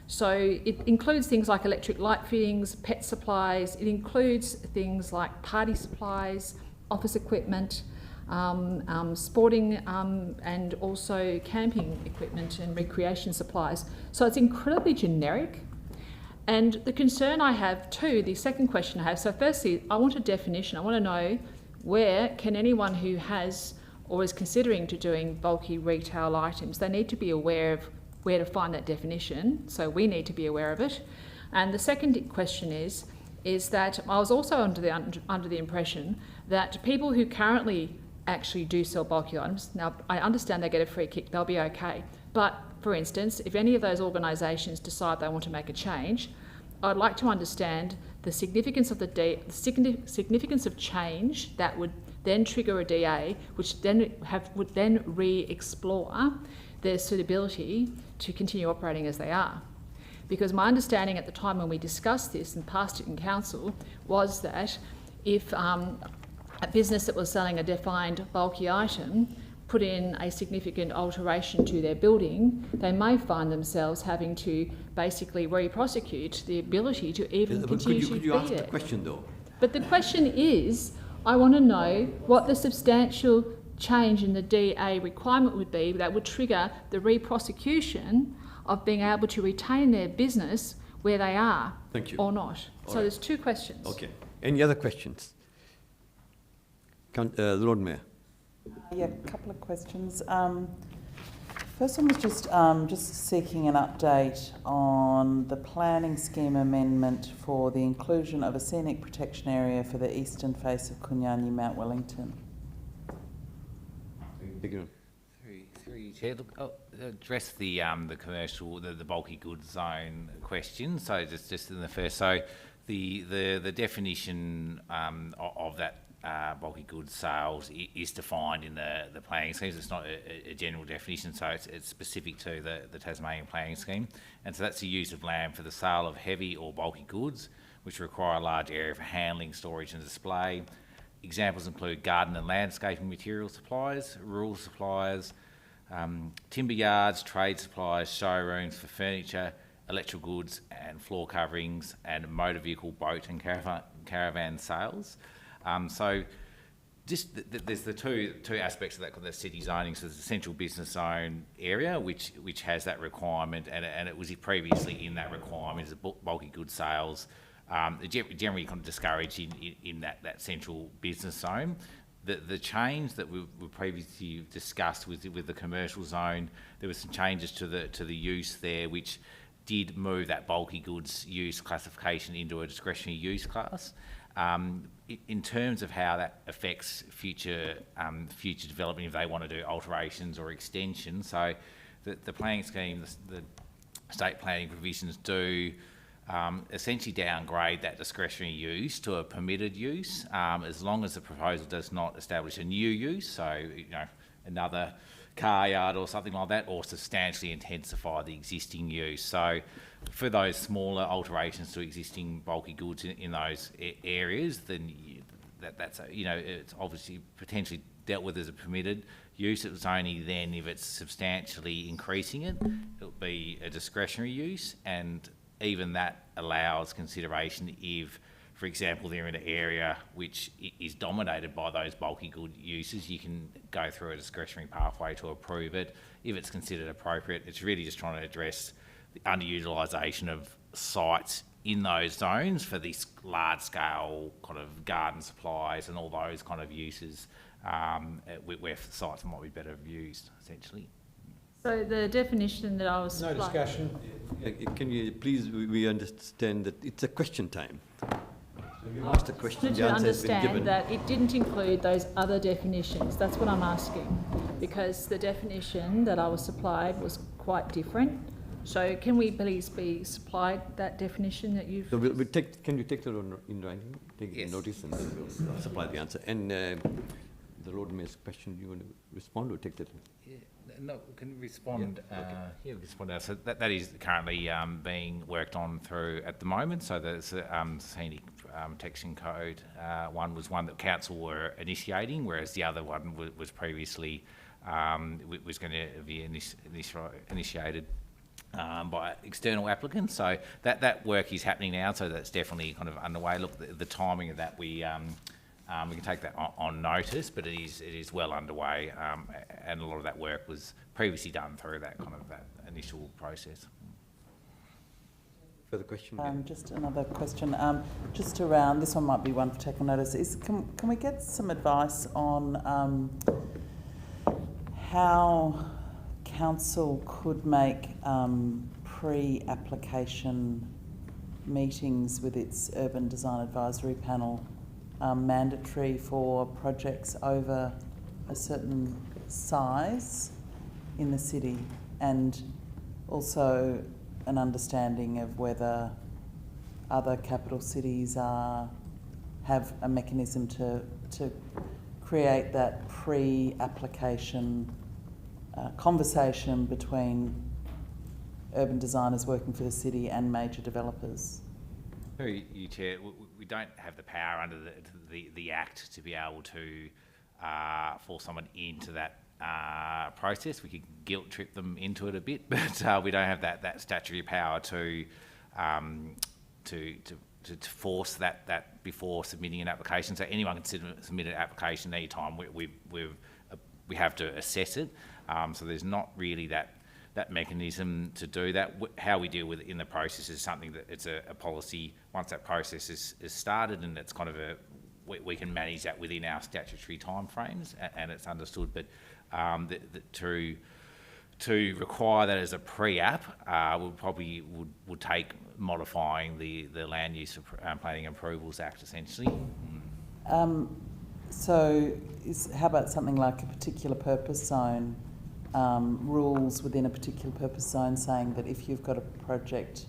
So it includes things like electric light fittings, pet supplies, it includes things like party supplies, office equipment, sporting and also camping equipment and recreation supplies. So it's incredibly generic. And the concern I have too, the second question I have, so firstly, I want a definition. I want to know where can anyone who has or is considering to doing bulky retail items, they need to be aware of where to find that definition. So we need to be aware of it. And the second question is that I was also under the impression that people who currently actually do sell bulky items, now I understand they get a free kick, they'll be okay. But for instance, if any of those organisations decide they want to make a change, I'd like to understand the significance of significance of change that would then trigger a DA, which then would then re-explore their suitability to continue operating as they are. Because my understanding at the time when we discussed this and passed it in council was that if a business that was selling a defined bulky item put in a significant alteration to their building, they may find themselves having to basically re-prosecute the ability to even continue to be there. Could you ask the question though? But the question is, I want to know what the substantial change in the DA requirement would be that would trigger the re-prosecution of being able to retain their business where they are. Thank you. Or not. All so right. There's two questions. Okay. Any other questions? Lord Mayor. Yeah, a couple of questions. First one was just seeking an update on the planning scheme amendment for the inclusion of a scenic protection area for the eastern face of Kunyanyi Mount Wellington. Through you, Chair. Look, I'll address the commercial, the bulky goods zone question. So just in the first, so the definition of that bulky goods sales is defined in the planning schemes. It's not a general definition, so it's specific to the Tasmanian planning scheme. And so that's the use of land for the sale of heavy or bulky goods, which require a large area for handling, storage and display. Examples include garden and landscaping material suppliers, rural suppliers, timber yards, trade suppliers, showrooms for furniture, electrical goods and floor coverings, and motor vehicle, boat and caravan sales. So just there's the two aspects of that, the city zoning. So there's the central business zone area, which has that requirement, and it was previously in that requirement as bulky goods sales generally kind of discouraged in that central business zone. The change that we previously discussed with the commercial zone, there were some changes to the use there, which did move that bulky goods use classification into a discretionary use class. In terms of how that affects future development, if they want to do alterations or extensions, so the planning scheme, the state planning provisions do essentially downgrade that discretionary use to a permitted use, as long as the proposal does not establish a new use, so another car yard or something like that, or substantially intensify the existing use. So for those smaller alterations to existing bulky goods in those areas, then that's it's obviously potentially dealt with as a permitted use. It was only then if it's substantially increasing it, it'll be a discretionary use, and even that allows consideration if, for example, they're in an area which is dominated by those bulky good uses, you can go through a discretionary pathway to approve it if it's considered appropriate. It's really just trying to address the underutilisation of sites in those zones for this large-scale kind of garden supplies and all those kind of uses where sites might be better used, essentially. So the definition that I was... No discussion. Can you please, we understand that it's a question time. You asked a question, the to answer has been given. understand that it didn't include those other definitions. That's what I'm asking, because the definition that I was supplied was quite different. So can we please be supplied that definition that you've... So can you take that in writing? Take it notice and then we'll supply the answer. And the Lord Mayor's question, do you want to respond or take that? Yeah, no, can respond. Yeah, respond. So that is currently being worked on through at the moment. So there's scenic protection code. One was one that council were initiating, whereas the other one was previously was going to be initiated by external applicants. So that work is happening now. So that's definitely kind of underway. Look, the timing of that we can take that on notice, but it is well underway, and a lot of that work was previously done through that initial process. Further question? Just another question, just around, this one might be one for take on notice, is can we get some advice on how council could make pre-application meetings with its Urban Design Advisory Panel mandatory for projects over a certain size in the city, and also an understanding of whether other capital cities have a mechanism to create that pre-application conversation between urban designers working for the city and major developers. Through you, Chair, we don't have the power under the Act to be able to force someone into that process. We could guilt trip them into it a bit, but we don't have that statutory power to force that before submitting an application. So anyone can submit an application any time. We have to assess it. So there's not really that mechanism to do that. How we deal with it in the process is something that it's a policy. Once that process is started, and it's kind of we can manage that within our statutory timeframes, and it's understood. But to require that as a pre-app would take modifying the Land Use Planning Approvals Act, essentially. So how about something like a particular purpose zone, rules within a particular purpose zone, saying that if you've got a project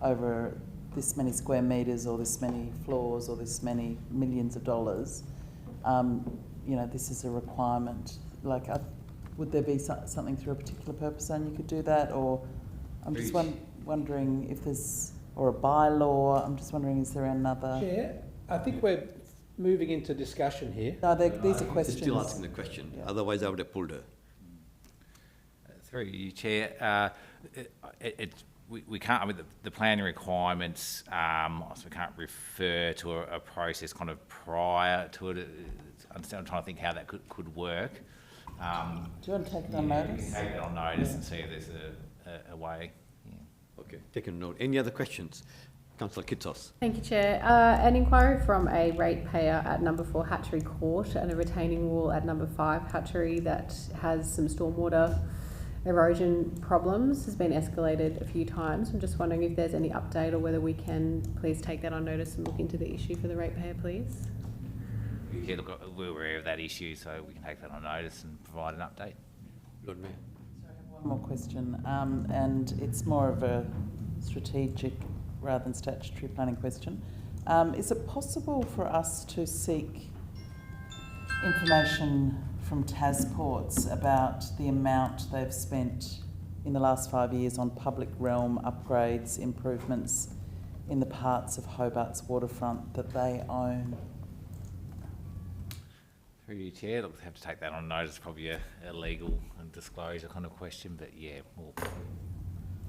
over this many square metres or this many floors or this many millions of dollars, this is a requirement. Like, would there be something through a particular purpose zone you could do that? Or I'm just wondering if there's, or a bylaw, I'm just wondering, is there another... Chair, I think we're moving into discussion here. No, these are questions. Still asking the question, yeah. Otherwise I would have pulled her. Through you, Chair, we can't. I mean, the planning requirements. So we can't refer to a process kind of prior to it. I'm trying to think how that could work. Do you want to take it on notice? Take it on notice and see if there's a way. Yeah. Okay, take a note. Any other questions? Councillor Kitsos. Thank you, Chair. An inquiry from a ratepayer at number 4 Hatchery Court and a retaining wall at number 5 Hatchery that has some stormwater erosion problems has been escalated a few times. I'm just wondering if there's any update or whether we can please take that on notice and look into the issue for the ratepayer, please. Yeah, look, we're aware of that issue, so we can take that on notice and provide an update. Lord Mayor. One more question, and it's more of a strategic rather than statutory planning question. Is it possible for us to seek information from Tasports about the amount they've spent in the last 5 years on public realm upgrades, improvements in the parts of Hobart's waterfront that they own? Through you, Chair, we'll have to take that on notice, probably a legal and disclosure kind of question, but yeah, we'll...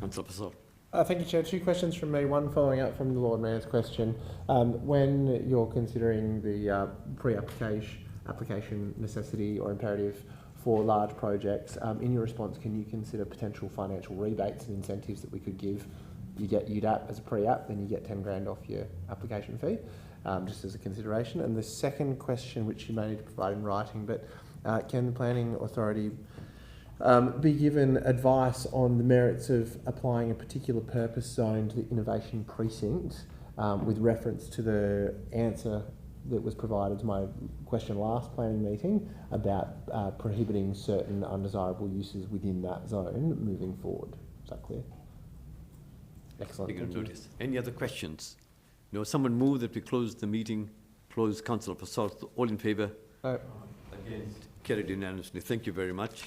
Councillor Passau. Thank you, Chair. 2 questions from me. One following up from the Lord Mayor's question. When you're considering the application necessity or imperative for large projects, in your response, can you consider potential financial rebates and incentives that we could give? You get UDAP as a pre-app, then you get 10 grand off your application fee, just as a consideration. And the second question, which you may need to provide in writing, but can the Planning Authority be given advice on the merits of applying a particular purpose zone to the innovation precinct with reference to the answer that was provided to my question last planning meeting about prohibiting certain undesirable uses within that zone moving forward? Is that clear? Excellent. Thank you. Any other questions? No, someone move that we close the meeting. Close. Councillor Passau. All in favour? Aye. Against? Carried unanimously. Thank you very much.